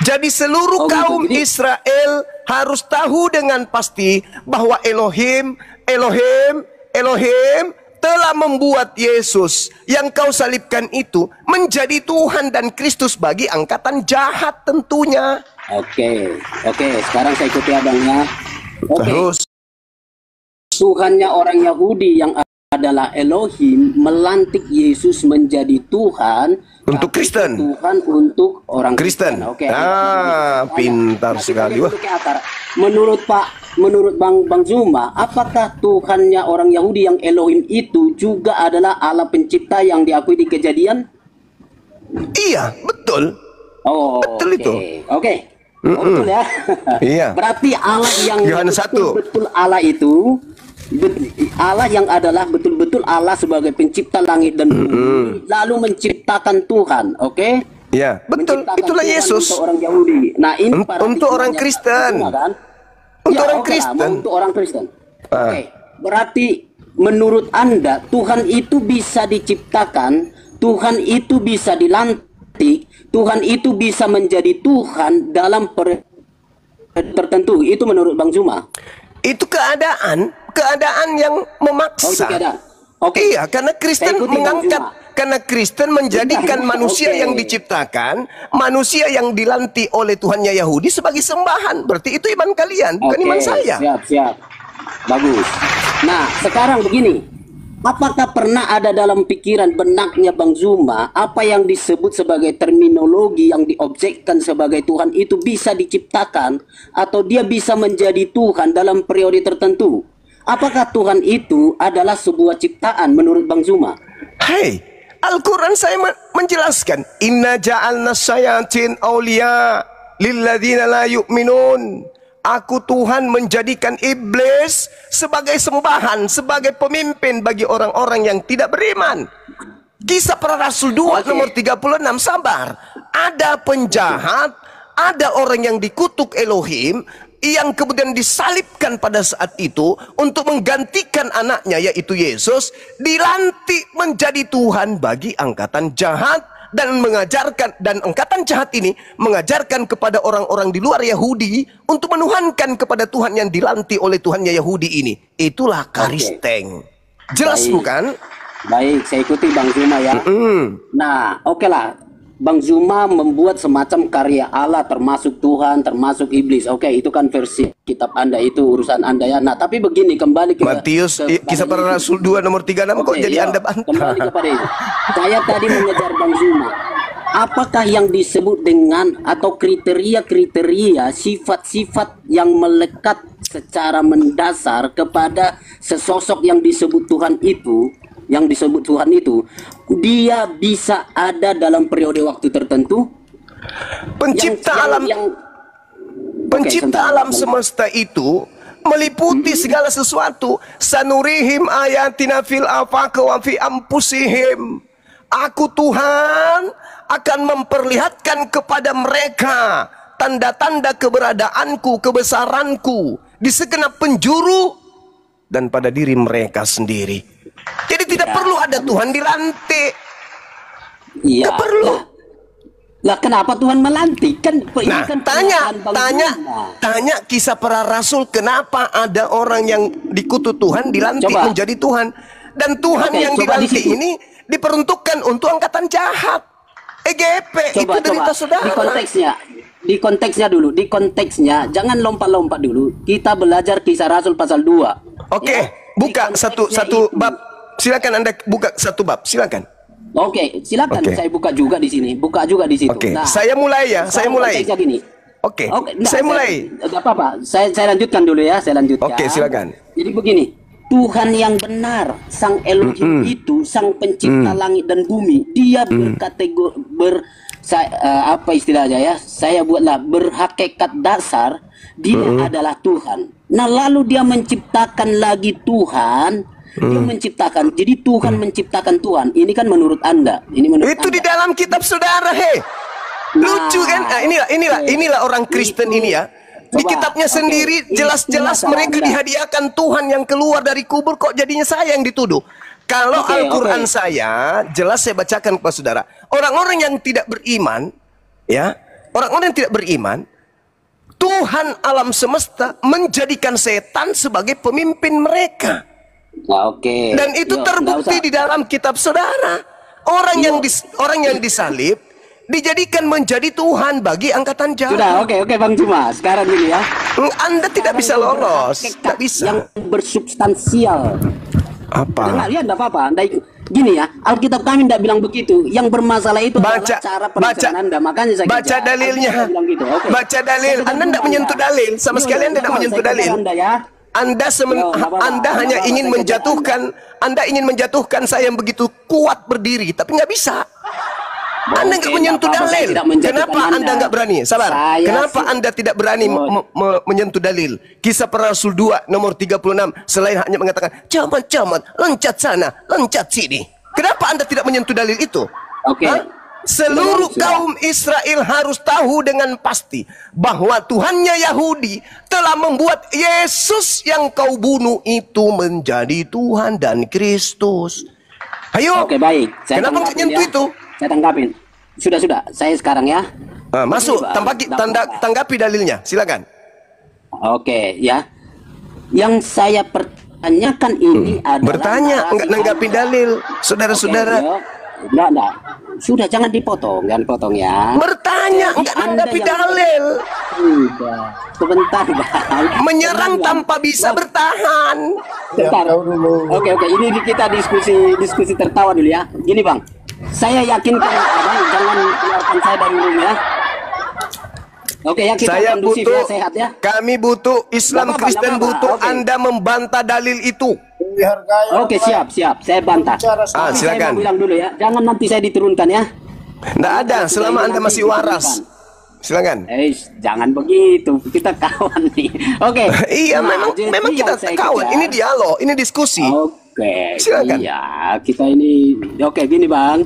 Jadi seluruh kaum Israel harus tahu dengan pasti bahwa Elohim telah membuat Yesus yang kau salibkan itu menjadi Tuhan dan Kristus bagi angkatan jahat tentunya. Oke. Sekarang saya ikuti abangnya. Terus Tuhannya orang Yahudi yang adalah Elohim melantik Yesus menjadi Tuhan untuk Kristen. Tuhan untuk orang Kristen. Oke. Pintar sekali. Wah. Menurut Bang Zuma, apakah Tuhannya orang Yahudi yang Elohim itu juga adalah Allah pencipta yang diakui di Kejadian? Iya, betul. Betul itu. Oke. Betul ya. Iya. Berarti Allah yang betul Allah itu, Allah yang adalah betul-betul Allah sebagai pencipta langit dan bumi, lalu menciptakan Tuhan. Oke? Ya, betul. Itulah Tuhan Yesus. Untuk orang Yahudi. Nah, ini untuk orang Kristen. Untuk orang Kristen. Untuk orang Kristen. Oke. Berarti menurut Anda Tuhan itu bisa diciptakan, Tuhan itu bisa dilantik, Tuhan itu bisa menjadi Tuhan dalam tertentu. Itu menurut Bang Zuma. Itu keadaan yang memaksa. Iya, karena Kristen mengangkat, karena Kristen menjadikan manusia yang diciptakan, manusia yang dilantik oleh Tuhannya Yahudi sebagai sembahan. Berarti itu iman kalian, bukan iman saya. Siap. Bagus. Nah, sekarang begini. Apakah pernah ada dalam pikiran benaknya Bang Zuma apa yang disebut sebagai terminologi yang diobjekkan sebagai Tuhan itu bisa diciptakan atau dia bisa menjadi Tuhan dalam periode tertentu? Apakah Tuhan itu adalah sebuah ciptaan menurut Bang Zuma? Hai, Al-Quran saya menjelaskan, Inna ja'alna syayatin awliya lilladzina la yu'minun. Aku Tuhan menjadikan iblis sebagai sembahan, sebagai pemimpin bagi orang-orang yang tidak beriman. Kisah Para Rasul 2 nomor 36, sabar. Ada penjahat, ada orang yang dikutuk Elohim, yang kemudian disalibkan pada saat itu untuk menggantikan anaknya yaitu Yesus, dilantik menjadi Tuhan bagi angkatan jahat. Dan mengajarkan, dan angkatan jahat ini mengajarkan kepada orang-orang di luar Yahudi untuk menuhankan kepada Tuhan yang dilantik oleh Tuhannya Yahudi ini. Itulah Kristen. Jelas bukan? Baik, saya ikuti Bang Zuma ya. Nah, oke lah. Bang Zuma membuat semacam karya Allah termasuk Tuhan, termasuk iblis. Oke, itu kan versi kitab Anda, itu urusan Anda ya. Nah, tapi begini, kembali ke Matius, Kisah Para Rasul 2 nomor 36 kok jadi Anda bantah. Kembali kepada itu. Saya tadi mengejar Bang Zuma. Apakah yang disebut dengan atau kriteria-kriteria sifat-sifat yang melekat secara mendasar kepada sesosok yang disebut Tuhan itu, dia bisa ada dalam periode waktu tertentu? Pencipta alam semesta itu meliputi segala sesuatu. Sanurihim ayatina fil afaq wa fi anfusihim. Aku Tuhan akan memperlihatkan kepada mereka tanda-tanda keberadaanku, kebesaranku di segenap penjuru dan pada diri mereka sendiri. Jadi tidak perlu ada Tuhan dilantik. Tidak perlu. Lah kenapa Tuhan melantik? Kan ini Nah, kan tanya pernyataan Bang Zuma. tanya kisah para rasul, kenapa ada orang yang dikutuk Tuhan dilantik Coba. menjadi Tuhan, dan Tuhan Oke, yang coba di dilantik situ. ini diperuntukkan untuk angkatan jahat. EGP itu derita saudara. Di konteksnya jangan lompat-lompat dulu. Kita belajar kisah Rasul pasal 2. Oke, buka satu bab. Silakan Anda buka satu bab, silakan. Oke, silakan Oke. saya buka juga di sini. Buka juga di situ. Oke, saya mulai ya, saya mulai. konteksnya gini. Oke, Enggak, saya mulai. Enggak apa-apa. Saya lanjutkan dulu ya, saya lanjutkan. Oke, silakan. Jadi begini, Tuhan yang benar, Sang Elohim itu, Sang Pencipta langit dan bumi, Dia apa istilahnya ya? Saya buatlah berhakikat dasar, Dia adalah Tuhan. Nah, lalu Dia menciptakan lagi Tuhan. Dia menciptakan. Jadi Tuhan menciptakan Tuhan. Ini kan menurut Anda. Ini menurut Itu Anda. di dalam kitab saudara, he. Lucu kan? Nah, inilah orang Kristen ini ya. Di Coba, kitabnya oke. sendiri jelas-jelas Itulah mereka Anda. dihadiahkan Tuhan yang keluar dari kubur, kok jadinya saya yang dituduh. Kalau Oke, Al-Quran oke. saya jelas saya bacakan kepada saudara. Orang-orang yang tidak beriman, ya, orang-orang yang tidak beriman, Tuhan alam semesta menjadikan setan sebagai pemimpin mereka. Nah, oke. Dan itu Yuk, terbukti nggak usah. di dalam kitab saudara. Orang yang disalib dijadikan menjadi Tuhan bagi angkatan Sudah, jahat. oke Bang Juma. Sekarang ini ya. Anda tidak bisa lolos, tidak bisa. Yang bersubstansial. Apa? Dengar ya, enggak apa-apa. Gini ya, Alkitab kami tidak bilang begitu. Yang bermasalah itu adalah cara perencanaan Anda. Makanya saya baca kejar. dalilnya. Alkitab bilang gitu. Oke. Baca dalil. Anda tidak menyentuh dalil, sama sekali Anda tidak menyentuh dalil. Anda ya. Anda hanya ingin menjatuhkan, Anda ingin menjatuhkan saya yang begitu kuat berdiri, tapi nggak bisa. Anda nggak menyentuh dalil. Kenapa Anda nggak berani? Sabar. Kenapa Anda tidak berani menyentuh dalil? Kisah para Rasul 2 nomor 36, selain hanya mengatakan camat-camat, loncat sana, loncat sini. Kenapa Anda tidak menyentuh dalil itu? Oke. Seluruh kaum Israel harus tahu dengan pasti bahwa Tuhannya Yahudi telah membuat Yesus yang kau bunuh itu menjadi Tuhan dan Kristus. Ayo. Oke, baik. Kenapa nggak nyentuh itu? Saya tanggapin. Sudah. Saya sekarang ya. Masuk. Tanggapi dalilnya. Silakan. Oke, ya. Yang saya pertanyakan ini adalah bertanya, nggak nanggapi dalil, saudara-saudara. Enggak. Sudah, jangan dipotong ya. Bertanya, nggak nanggapi dalil. Sudah. Sebentar, Bang. Menyerang tanpa bisa bertahan. Bentar. Oke. Ini kita diskusi tertawa dulu ya. Gini, Bang. Saya yakinkan Abang jangan keluarkan saya dari room ya. Oke ya, kita saya kondusif butuh, ya, sehat ya. Kami butuh, Islam Nggak apa-apa, Kristen nggak apa-apa. butuh Oke. Anda membantah dalil itu. Oke, siap. Saya bantah. Tapi saya silakan. mau bilang dulu ya, jangan nanti saya diturunkan ya. Nggak ada, selama Anda masih waras. Silakan. Jangan begitu, kita kawan nih. Oke. Iya, Nah, memang jadi kita yang saya kawan. kejar- Ini dialog, ini diskusi. Oke, Silakan. iya kita ini. Oke, gini Bang.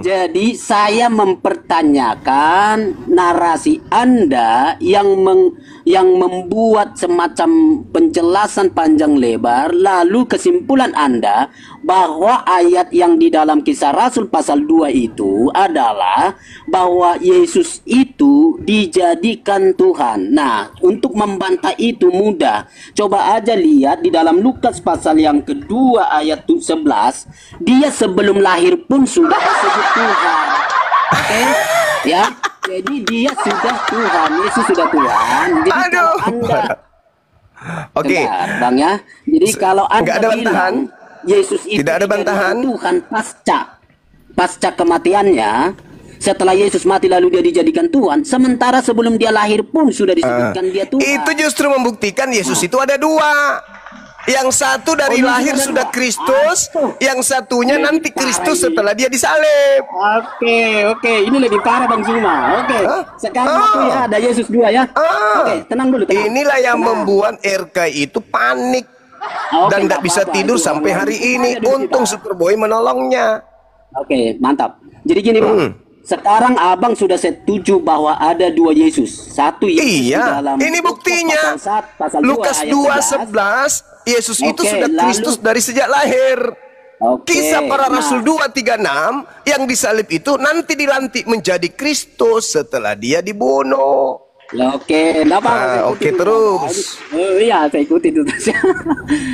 Jadi saya mempertanyakan narasi Anda yang membuat semacam penjelasan panjang lebar, lalu kesimpulan Anda bahwa ayat yang di dalam Kisah Rasul pasal 2 itu adalah bahwa Yesus itu dijadikan Tuhan. Nah, untuk membantah itu mudah. Coba aja lihat di dalam Lukas pasal yang kedua ayat 11, dia sebelum lahir pun sudah disebut Tuhan. Oke? Ya. Jadi dia sudah Tuhan, Yesus sudah Tuhan. Jadi kalau Anda Oke. Bentar, Bang ya. Jadi kalau Anda nggak ada bantahan. bilang Yesus itu Tidak ada bantahan. Tuhan pasca kematiannya, setelah Yesus mati lalu dia dijadikan Tuhan, sementara sebelum dia lahir pun sudah disebutkan dia Tuhan. Itu justru membuktikan Yesus itu ada dua. Yang satu dari lahir sudah Kristus, yang satunya nanti Kristus setelah dia disalib. Oke, ini lebih parah Bang Zuma. Oke, sekarang aku ya ada Yesus 2 ya. Oke, tenang dulu. Inilah yang membuat RKI itu panik dan tidak bisa tidur sampai hari ini. Untung Superboy menolongnya. Oke, mantap. Jadi gini Bang, sekarang Abang sudah setuju bahwa ada 2 Yesus. Satu Yesus di dalam ini buktinya. pasal 2 Lukas ayat 2:11, Yesus itu Oke, sudah lalu- Kristus dari sejak lahir. Kisah Para nah. Rasul 2:36 yang disalib itu nanti dilantik menjadi Kristus setelah dia dibunuh. Oke, nah, Bang, saya Oke ikutin, terus. Iya, saya ikuti itu.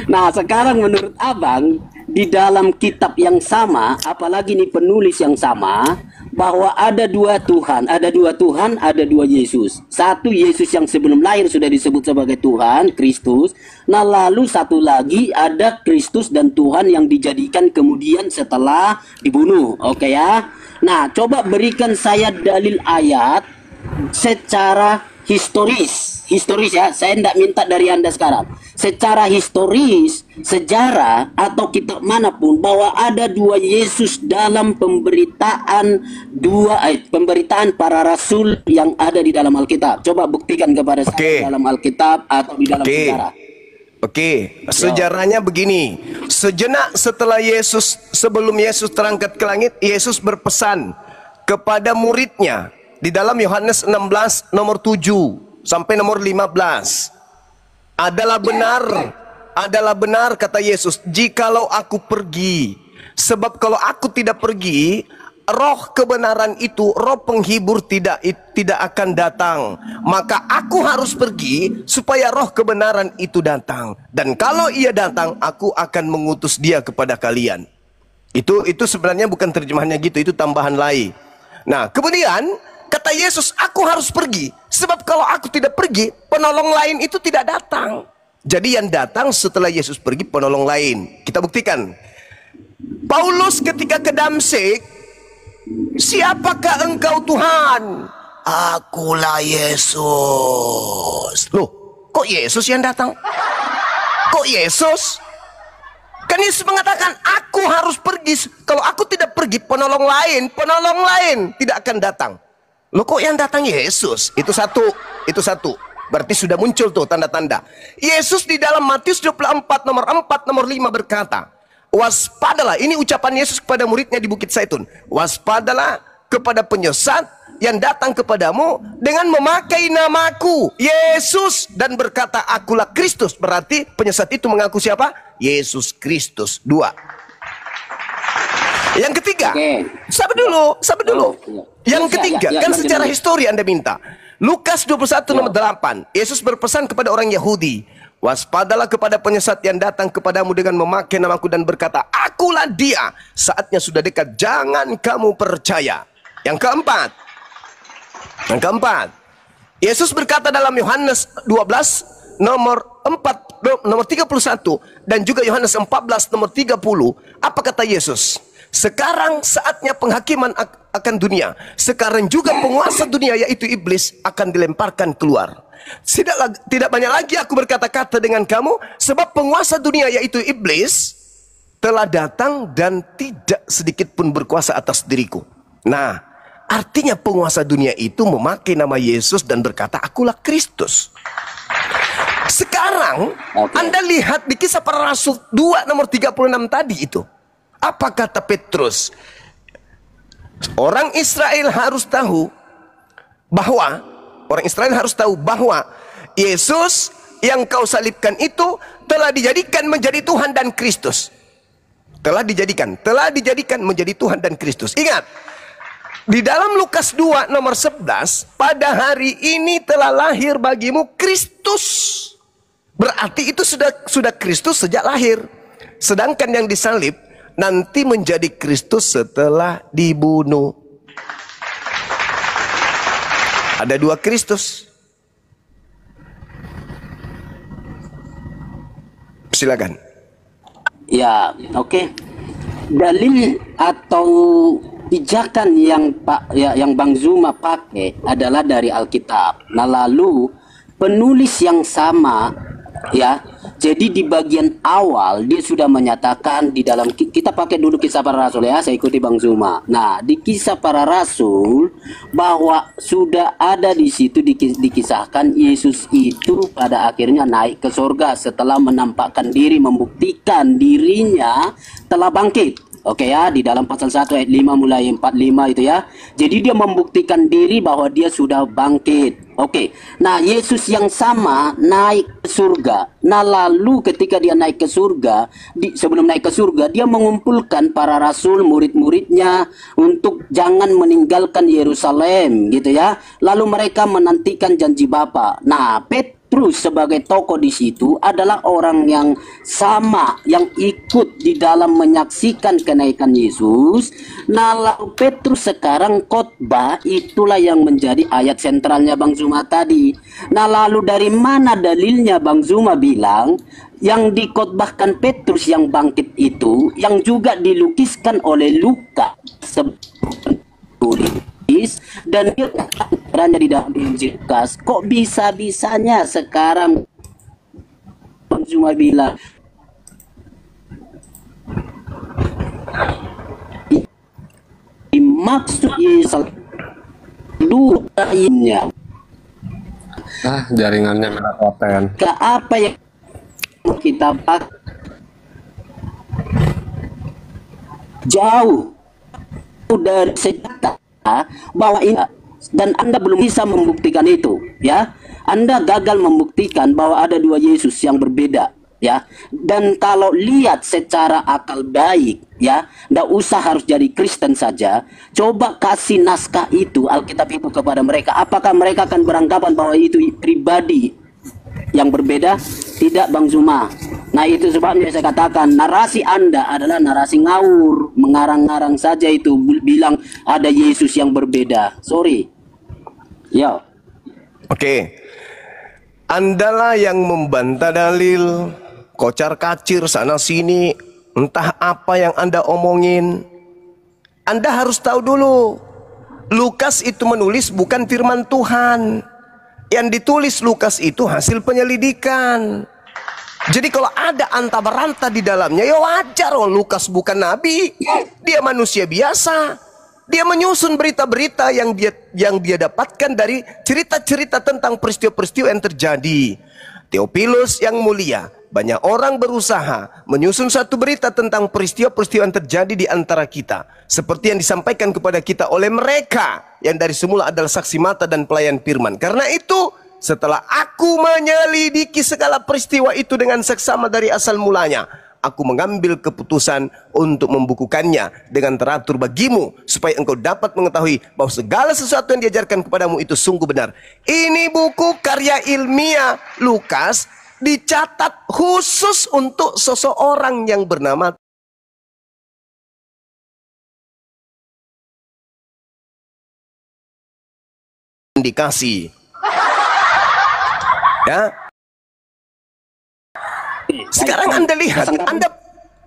Nah, sekarang menurut Abang, di dalam kitab yang sama, apalagi nih penulis yang sama, bahwa ada dua Tuhan, ada dua Yesus. Satu Yesus yang sebelum lahir sudah disebut sebagai Tuhan, Kristus. Nah, lalu satu lagi ada Kristus dan Tuhan yang dijadikan kemudian setelah dibunuh. Oke ya. Nah, coba berikan saya dalil ayat secara historis ya, saya tidak minta dari Anda sekarang, secara historis, sejarah atau kitab manapun, bahwa ada dua Yesus dalam pemberitaan para rasul yang ada di dalam Alkitab. Coba buktikan kepada saya dalam Alkitab atau di dalam sejarah. Sejarahnya begini. Sejenak setelah sebelum Yesus terangkat ke langit, Yesus berpesan kepada muridnya di dalam Yohanes 16 nomor 7 sampai nomor 15. Adalah benar kata Yesus, jikalau aku pergi. Sebab kalau aku tidak pergi, roh kebenaran itu, roh penghibur tidak akan datang. Maka aku harus pergi supaya roh kebenaran itu datang. Dan kalau ia datang, aku akan mengutus dia kepada kalian. Itu sebenarnya bukan terjemahannya gitu, itu tambahan lain. Nah, kemudian kata Yesus, aku harus pergi. Sebab kalau aku tidak pergi, penolong lain itu tidak datang. Jadi yang datang setelah Yesus pergi, penolong lain. Kita buktikan. Paulus ketika ke Damsyik, siapakah engkau Tuhan? Akulah Yesus. Loh, kok Yesus yang datang? Kok Yesus? Kan Yesus mengatakan, aku harus pergi. Kalau aku tidak pergi, penolong lain tidak akan datang. Loh, kok yang datang Yesus? Itu satu. Berarti sudah muncul tuh tanda-tanda. Yesus di dalam Matius 24 nomor 4 nomor 5 berkata, waspadalah, ini ucapan Yesus kepada muridnya di Bukit Zaitun. Waspadalah kepada penyesat yang datang kepadamu dengan memakai namaku, Yesus, dan berkata, akulah Kristus. Berarti penyesat itu mengaku siapa? Yesus Kristus. 2. Yang ketiga, sabar dulu. Yang ketiga, kan secara histori Anda minta. Lukas 21 nomor 8, Yesus berpesan kepada orang Yahudi, waspadalah kepada penyesat yang datang kepadamu dengan memakai namaku dan berkata, akulah dia, saatnya sudah dekat, jangan kamu percaya. Yang keempat, Yesus berkata dalam Yohanes 12 nomor 31 dan juga Yohanes 14 nomor 30, apa kata Yesus? Sekarang saatnya penghakiman akan dunia. Sekarang juga penguasa dunia yaitu iblis akan dilemparkan keluar. Tidak banyak lagi aku berkata-kata dengan kamu, sebab penguasa dunia yaitu iblis telah datang dan tidak sedikit pun berkuasa atas diriku. Nah, artinya penguasa dunia itu memakai nama Yesus dan berkata, akulah Kristus. Sekarang Anda lihat di Kisah Para Rasul 2 nomor 36 tadi itu. Apa kata Petrus? Orang Israel harus tahu bahwa Yesus yang kau salibkan itu telah dijadikan menjadi Tuhan dan Kristus. Telah dijadikan menjadi Tuhan dan Kristus. Ingat, di dalam Lukas 2 nomor 11, pada hari ini telah lahir bagimu Kristus. Berarti itu sudah Kristus sejak lahir. Sedangkan yang disalib nanti menjadi Kristus setelah dibunuh. Ada 2 Kristus. Silakan. Ya, oke. Dalil atau pijakan yang Bang Zuma pakai adalah dari Alkitab. Nah, lalu penulis yang sama, ya. Jadi di bagian awal dia sudah menyatakan di dalam, kita pakai dulu Kisah Para Rasul ya, saya ikuti Bang Zuma. Nah, di Kisah Para Rasul bahwa sudah ada di situ dikisahkan Yesus itu pada akhirnya naik ke surga setelah menampakkan diri, membuktikan dirinya telah bangkit. Oke ya, di dalam pasal 1 ayat 5 mulai 45 itu ya. Jadi dia membuktikan diri bahwa dia sudah bangkit. Oke. Nah, Yesus yang sama naik ke surga. Nah, lalu ketika dia naik ke surga, sebelum naik ke surga, dia mengumpulkan para rasul, murid-muridnya untuk jangan meninggalkan Yerusalem gitu ya. Lalu mereka menantikan janji Bapa. Nah, Petrus sebagai tokoh di situ adalah orang yang sama yang ikut di dalam menyaksikan kenaikan Yesus. Nah, lalu Petrus sekarang khotbah, itulah yang menjadi ayat sentralnya Bang Zuma tadi. Nah, lalu dari mana dalilnya Bang Zuma bilang yang dikhotbahkan Petrus yang bangkit itu yang juga dilukiskan oleh Lukas dan dia berada di dalam Injil Lukas. Kok bisa-bisanya sekarang Bang Zuma bilang dimaksud Yesus lainnya jaringannya merah ke apa yang kita bahas jauh dari senjata bahwa ini, dan Anda belum bisa membuktikan itu ya. Anda gagal membuktikan bahwa ada dua Yesus yang berbeda ya. Dan kalau lihat secara akal baik ya, nggak usah harus jadi Kristen saja, coba kasih naskah itu, Alkitab itu kepada mereka, apakah mereka akan beranggapan bahwa itu pribadi yang berbeda? Tidak Bang Zuma. Nah, itu sebabnya saya katakan narasi Anda adalah narasi ngawur, mengarang-ngarang saja itu, bilang ada Yesus yang berbeda. Sorry. Ya. Oke. Andalah yang membantah dalil, kocar-kacir sana sini, entah apa yang Anda omongin. Anda harus tahu dulu, Lukas itu menulis bukan firman Tuhan. Yang ditulis Lukas itu hasil penyelidikan. Jadi kalau ada anta beranta di dalamnya, ya wajar. Oh, Lukas bukan nabi, dia manusia biasa. Dia menyusun berita-berita yang dia dapatkan dari cerita-cerita tentang peristiwa-peristiwa yang terjadi. Theophilus yang mulia, banyak orang berusaha menyusun satu berita tentang peristiwa-peristiwa yang terjadi di antara kita, seperti yang disampaikan kepada kita oleh mereka yang dari semula adalah saksi mata dan pelayan firman. Karena itu, setelah aku menyelidiki segala peristiwa itu dengan seksama dari asal mulanya, aku mengambil keputusan untuk membukukannya dengan teratur bagimu, supaya engkau dapat mengetahui bahwa segala sesuatu yang diajarkan kepadamu itu sungguh benar. Ini buku karya ilmiah Lukas, dicatat khusus untuk seseorang yang bernama indikasi. Ya. Sekarang Anda lihat,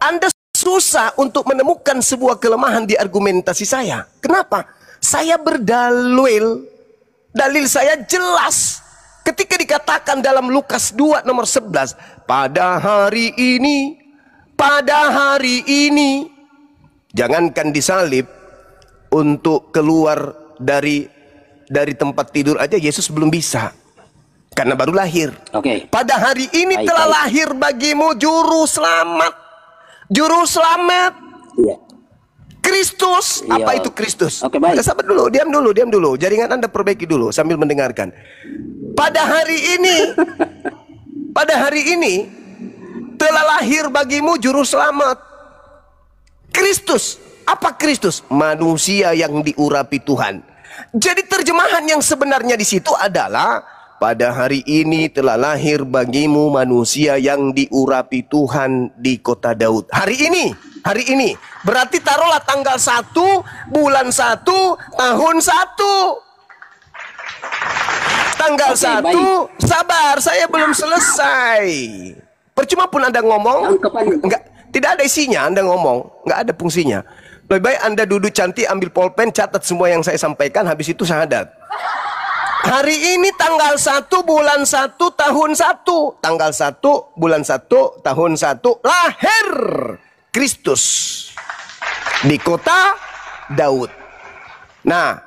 Anda susah untuk menemukan sebuah kelemahan di argumentasi saya. Kenapa? Saya berdalil, dalil saya jelas. Ketika dikatakan dalam Lukas 2 nomor 11, pada hari ini, jangankan disalib, untuk keluar dari tempat tidur aja Yesus belum bisa. Karena baru lahir. Pada hari ini telah lahir bagimu juru selamat. Juru selamat. Kristus. Apa itu Kristus? Sabar dulu, diam dulu. Jaringan Anda perbaiki dulu sambil mendengarkan. Pada hari ini telah lahir bagimu juru selamat. Kristus. Apa Kristus? Manusia yang diurapi Tuhan. Jadi terjemahan yang sebenarnya di situ adalah pada hari ini telah lahir bagimu manusia yang diurapi Tuhan di kota Daud. Hari ini. Berarti taruhlah tanggal 1, bulan 1, tahun 1. Tanggal 1, sabar, saya belum selesai. Percuma pun Anda ngomong, tidak ada isinya, Anda ngomong, nggak ada fungsinya. Lebih baik Anda duduk cantik, ambil pulpen, catat semua yang saya sampaikan, habis itu syahadat. Hari ini tanggal 1 bulan 1 tahun 1. Tanggal 1 bulan 1 tahun 1 lahir Kristus di kota Daud. Nah,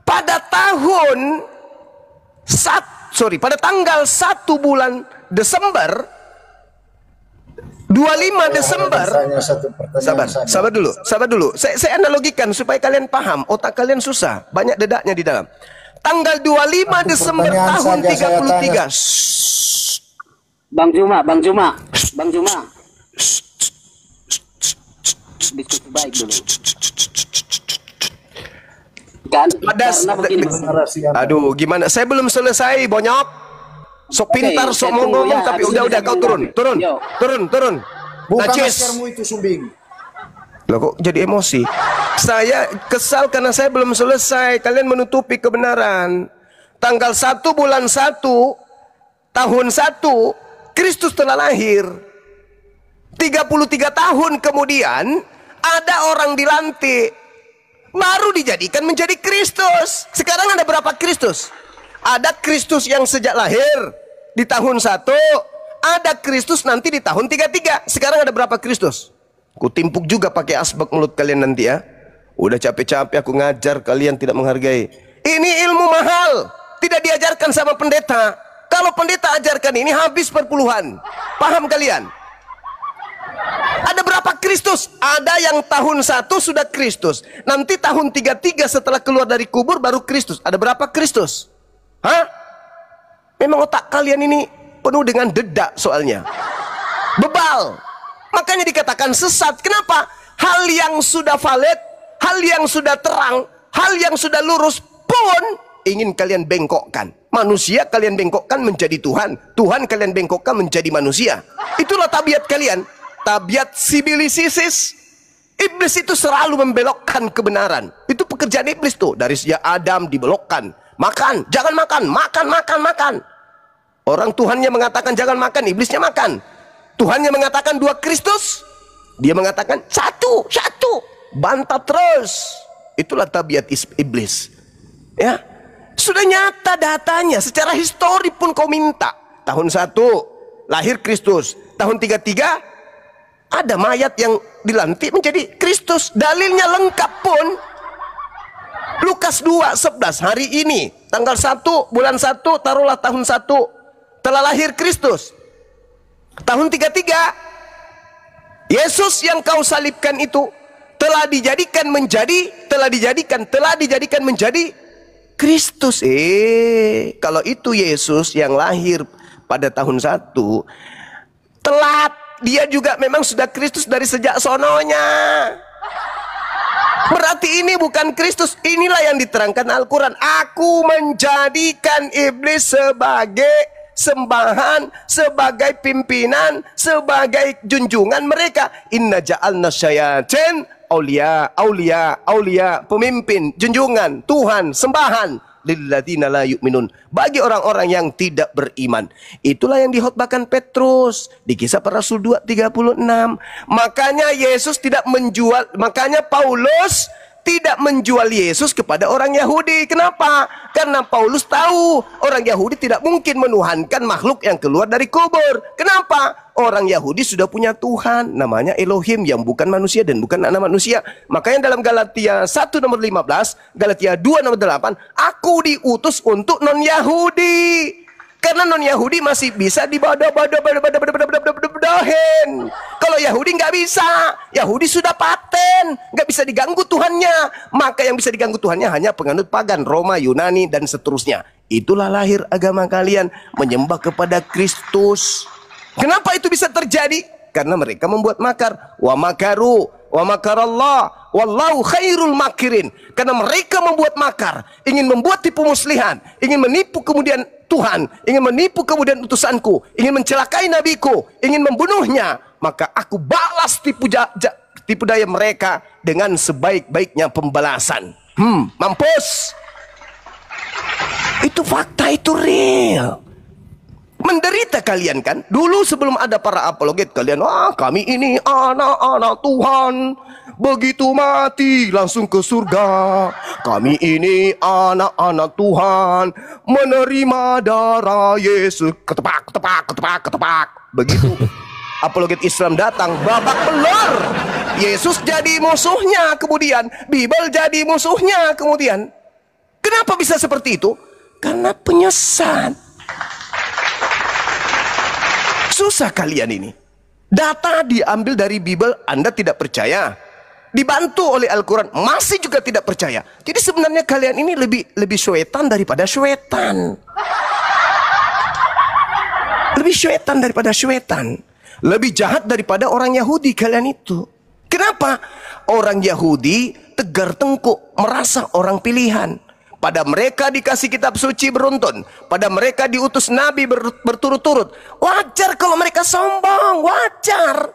pada tanggal 1 bulan Desember 25 Desember. Sabar dulu. Saya analogikan supaya kalian paham. Otak kalian susah, banyak dedaknya di dalam. Tanggal 25 Desember tahun 33. Bang Juma. Diskusi baik dulu. Aduh, gimana? Saya belum selesai, bonyok. Sok pintar, sok mau ngomong, tapi udah kau turun. Buka maskermu itu, Sumbing. Loh, kok jadi emosi? Saya kesal karena saya belum selesai. Kalian menutupi kebenaran. Tanggal 1 bulan 1 tahun 1 Kristus telah lahir. 33 tahun kemudian ada orang dilantik, baru dijadikan menjadi Kristus. Sekarang ada berapa Kristus? Ada Kristus yang sejak lahir di tahun 1, ada Kristus nanti di tahun 33. Sekarang ada berapa Kristus? Ku timpuk juga pakai asbak mulut kalian nanti ya. Udah capek-capek aku ngajar, kalian tidak menghargai. Ini ilmu mahal, tidak diajarkan sama pendeta. Kalau pendeta ajarkan ini habis perpuluhan. Paham kalian? Ada berapa Kristus? Ada yang tahun 1 sudah Kristus. Nanti tahun 33 setelah keluar dari kubur baru Kristus. Ada berapa Kristus? Hah? Memang otak kalian ini penuh dengan dedak soalnya. Bebal. Makanya dikatakan sesat. Kenapa? Hal yang sudah valid, hal yang sudah terang, hal yang sudah lurus pun ingin kalian bengkokkan. Manusia kalian bengkokkan menjadi Tuhan. Tuhan kalian bengkokkan menjadi manusia. Itulah tabiat kalian. Tabiat sibilisisis. Iblis itu selalu membelokkan kebenaran. Itu pekerjaan iblis tuh. Dari sejak Adam dibelokkan. Makan, jangan makan, makan. Orang Tuhannya mengatakan jangan makan, iblisnya makan. Tuhannya mengatakan 2 Kristus, dia mengatakan satu. Bantah terus. Itulah tabiat iblis. Ya, sudah nyata datanya. Secara histori pun kau minta. Tahun 1 lahir Kristus. Tahun 33 ada mayat yang dilantik menjadi Kristus. Dalilnya lengkap pun. Lukas 2:11 hari ini tanggal 1 bulan 1 taruhlah tahun 1 telah lahir Kristus. Tahun 33 Yesus yang kau salibkan itu telah dijadikan menjadi Kristus. Kalau itu Yesus yang lahir pada tahun 1 telat, dia juga memang sudah Kristus dari sejak sononya. Berarti ini bukan Kristus. Inilah yang diterangkan Al-Quran. Aku menjadikan iblis sebagai sembahan, sebagai pimpinan, sebagai junjungan mereka. Inna ja'alna syayatin aulia, pemimpin, junjungan, Tuhan, sembahan. Lilladzina la yu'minun, bagi orang-orang yang tidak beriman. Itulah yang dikhotbahkan Petrus di Kisah Para Rasul 2:36. Makanya Paulus tidak menjual Yesus kepada orang Yahudi. Kenapa? Karena Paulus tahu orang Yahudi tidak mungkin menuhankan makhluk yang keluar dari kubur. Kenapa? Orang Yahudi sudah punya Tuhan, namanya Elohim, yang bukan manusia dan bukan anak manusia. Makanya dalam Galatia 1 nomor 15, Galatia 2 nomor 8, aku diutus untuk non-Yahudi. Karena non-Yahudi masih bisa dibodoh-bodohin. Kalau Yahudi nggak bisa. Yahudi sudah paten, nggak bisa diganggu Tuhannya. Maka yang bisa diganggu Tuhannya hanya penganut pagan, Roma, Yunani, dan seterusnya. Itulah lahir agama kalian, menyembah kepada Kristus. Kenapa itu bisa terjadi? Karena mereka membuat makar. Wa makaru, wa makarallah, wallahu khairul makirin. Karena mereka membuat makar, ingin membuat tipu muslihan, ingin menipu kemudian Tuhan, ingin menipu kemudian utusanku, ingin mencelakai nabiku, ingin membunuhnya. Maka aku balas tipu daya mereka dengan sebaik-baiknya pembalasan. Mampus. Itu fakta, itu real. Menderita kalian kan. Dulu sebelum ada para apologet, kalian, kami ini anak-anak Tuhan, begitu mati langsung ke surga. Kami ini anak-anak Tuhan, menerima darah Yesus. Ketepak. Begitu apologet Islam datang, babak belur. Yesus jadi musuhnya kemudian, Bible jadi musuhnya kemudian. Kenapa bisa seperti itu? Karena penyesat. Susah kalian ini. Data diambil dari Bible, Anda tidak percaya. Dibantu oleh Al-Quran, masih juga tidak percaya. Jadi sebenarnya kalian ini lebih syaitan daripada syaitan. Lebih syaitan daripada syaitan. Lebih jahat daripada orang Yahudi kalian itu. Kenapa? Orang Yahudi tegar tengkuk, merasa orang pilihan. Pada mereka dikasih kitab suci beruntun. Pada mereka diutus nabi berturut-turut. Wajar kalau mereka sombong, wajar.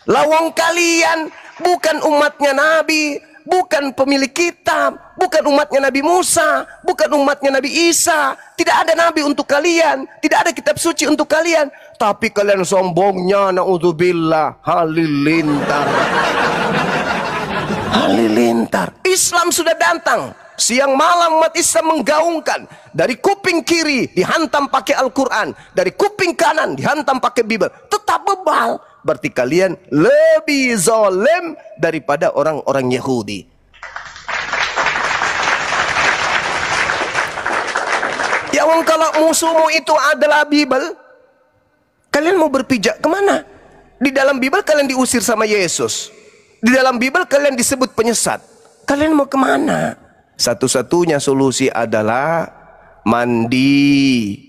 Lawang kalian bukan umatnya nabi, bukan pemilik kitab, bukan umatnya Nabi Musa, bukan umatnya Nabi Isa. Tidak ada nabi untuk kalian, tidak ada kitab suci untuk kalian. Tapi kalian sombongnya, na'udzubillah, halilintar. Halilintar. Islam sudah datang. Siang malam umat Islam menggaungkan. Dari kuping kiri dihantam pakai Al-Quran, dari kuping kanan dihantam pakai Bible. Tetap bebal. Berarti kalian lebih zalim daripada orang-orang Yahudi. Ya wong, kalau musuhmu itu adalah Bible, kalian mau berpijak kemana? Di dalam Bible kalian diusir sama Yesus. Di dalam Bible kalian disebut penyesat. Kalian mau kemana? Satu-satunya solusi adalah mandi.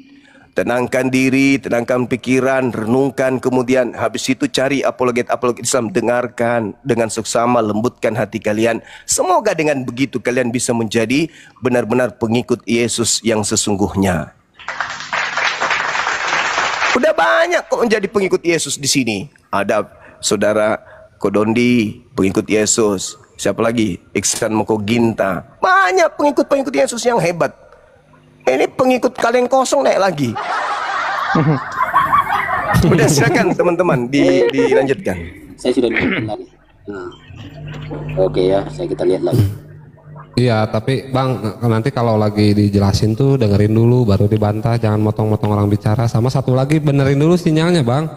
Tenangkan diri, tenangkan pikiran, renungkan, kemudian habis itu cari apologet-apologet Islam, dengarkan dengan seksama, lembutkan hati kalian. Semoga dengan begitu kalian bisa menjadi benar-benar pengikut Yesus yang sesungguhnya. Udah banyak kok menjadi pengikut Yesus di sini. Ada saudara Kodondi, pengikut Yesus. Siapa lagi? Iksan Moko Ginta. Banyak pengikut-pengikut Yesus yang hebat. Ini pengikut kaleng kosong naik lagi. Udah silakan teman-teman dilanjutkan. Saya sudah lihat lagi. Oke ya, kita lihat lagi. Iya, tapi Bang, nanti kalau lagi dijelasin tuh dengerin dulu baru dibantah, jangan motong-motong orang bicara. Sama satu lagi, benerin dulu sinyalnya, Bang.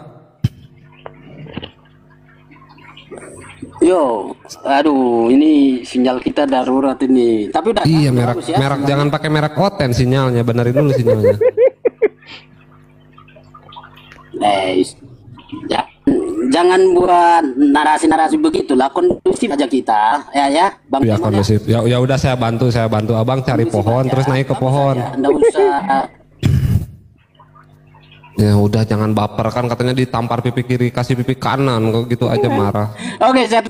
Yo, aduh, ini sinyal kita darurat ini. Tapi udah. Iya, merek jangan pakai merek Oten sinyalnya, benerin dulu sinyalnya. Jangan buat narasi-narasi begitulah, kondusif aja kita, ya, Bang. Ya kondusif. Ya udah saya bantu Abang cari pohon terus naik ke pohon. Nggak usah. Ya udah jangan baper, kan katanya ditampar pipi kiri kasih pipi kanan, kok gitu aja marah. Oke, saya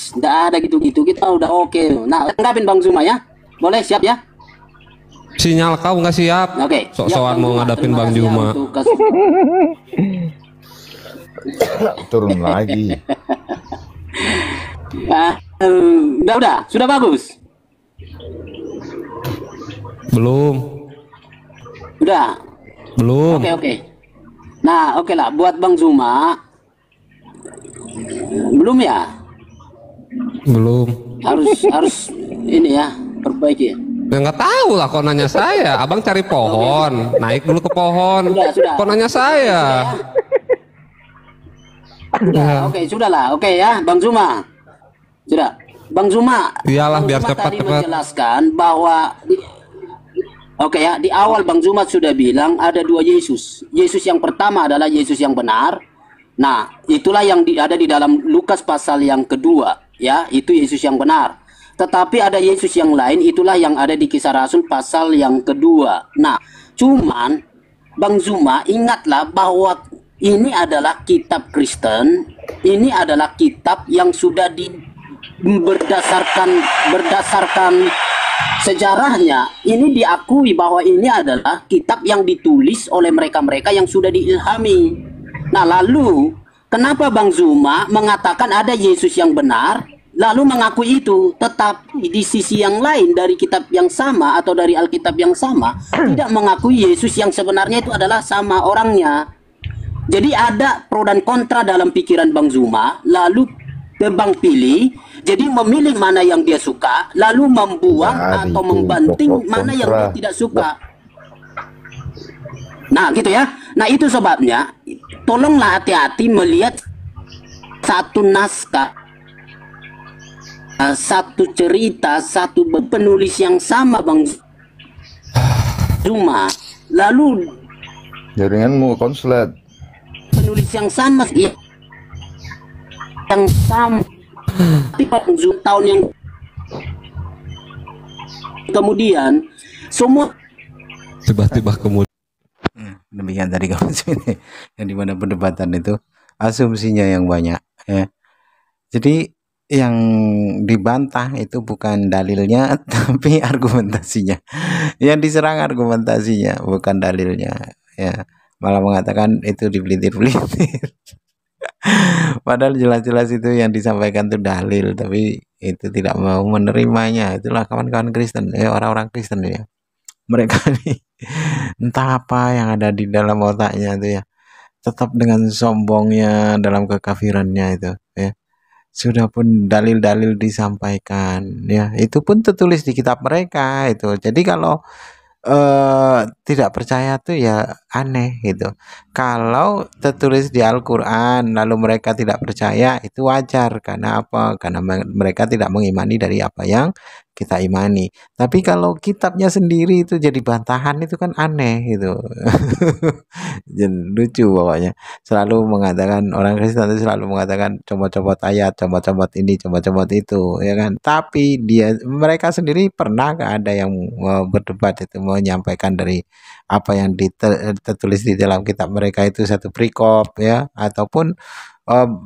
nggak ada gitu-gitu, kita udah oke. Nah, tanggapin Bang Zuma ya, boleh, siap ya? Sinyal kau nggak siap? Oke. Sok-sokan mau ngadapin Bang Juma. Turun lagi. Udah, sudah bagus. Belum. Udah. Belum. Oke. Nah, oke lah, buat Bang Zuma. Belum ya? Belum. Harus ini ya, perbaiki. Ya nggak tahu lah, kok nanya saya. Abang cari pohon, naik dulu ke pohon. Sudah. Kok nanya saya? Oke, sudahlah. Oke ya, Bang Zuma. Sudah. Bang Zuma. Iyalah, biar tadi cepat-cepat. menjelaskan bahwa di awal Bang Zuma sudah bilang ada dua Yesus. Yesus yang pertama adalah Yesus yang benar. Nah, itulah yang ada di dalam Lukas pasal yang kedua, ya, itu Yesus yang benar. Tetapi ada Yesus yang lain, itulah yang ada di Kisah Rasul pasal yang kedua. Nah, cuman Bang Zuma ingatlah bahwa ini adalah kitab Kristen, ini adalah kitab yang sudah berdasarkan sejarahnya, ini diakui bahwa ini adalah kitab yang ditulis oleh mereka-mereka yang sudah diilhami. Nah, lalu kenapa Bang Zuma mengatakan ada Yesus yang benar, lalu mengakui itu, tetapi di sisi yang lain dari kitab yang sama atau dari Alkitab yang sama tidak mengakui Yesus yang sebenarnya itu adalah sama orangnya. Jadi ada pro dan kontra dalam pikiran Bang Zuma, lalu Bang pilih, jadi memilih mana yang dia suka, lalu membuang atau membanting mana yang dia tidak suka. Nah, gitu ya. Nah, itu sebabnya tolonglah hati-hati melihat satu naskah, satu cerita, satu penulis yang sama, Bang. rumah, lalu Jaringanmu konslet. penulis yang sama, yang sama, tapi pada tahun yang kemudian semua Tiba-tiba kemudian Demikian tadi kamu sini yang dimana perdebatan itu asumsinya yang banyak ya. Jadi yang dibantah itu bukan dalilnya tapi argumentasinya. Yang diserang argumentasinya bukan dalilnya ya. Malah mengatakan itu dipelintir-pelintir. Padahal jelas-jelas itu yang disampaikan itu dalil, tapi itu tidak mau menerimanya. Itulah kawan-kawan Kristen, orang-orang Kristen ya. Mereka nih entah apa yang ada di dalam otaknya itu ya, tetap dengan sombongnya dalam kekafirannya itu ya. Sudah pun dalil-dalil disampaikan ya, itu pun tertulis di kitab mereka itu. Jadi kalau tidak percaya tuh ya aneh gitu. Kalau tertulis di Al-Quran lalu mereka tidak percaya, itu wajar. Karena apa? Karena mereka tidak mengimani dari apa yang kita imani. Tapi kalau kitabnya sendiri itu jadi bantahan, itu kan aneh gitu. Lucu pokoknya. Selalu mengatakan, orang Kristen itu selalu mengatakan comot-comot ayat, comot-comot ini, comot-comot itu, ya kan. Tapi mereka sendiri pernah gak ada yang berdebat itu, menyampaikan dari apa yang tertulis di dalam kitab mereka itu satu perikop ya, ataupun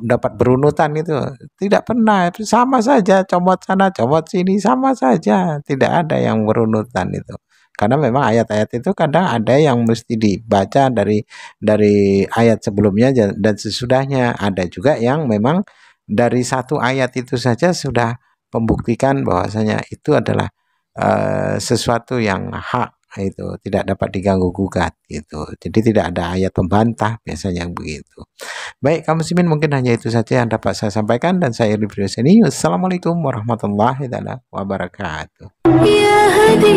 dapat berunutan itu tidak pernah. Sama saja, comot sana comot sini, sama saja, tidak ada yang berunutan itu. Karena memang ayat-ayat itu kadang ada yang mesti dibaca dari ayat sebelumnya dan sesudahnya. Ada juga yang memang dari satu ayat itu saja sudah membuktikan bahwasanya itu adalah sesuatu yang hak, itu tidak dapat diganggu gugat gitu. Jadi tidak ada ayat pembantah biasanya begitu. Baik kaum muslimin, mungkin hanya itu saja yang dapat saya sampaikan dan saya review sini. Assalamualaikum warahmatullahi wabarakatuh. Ya Hadi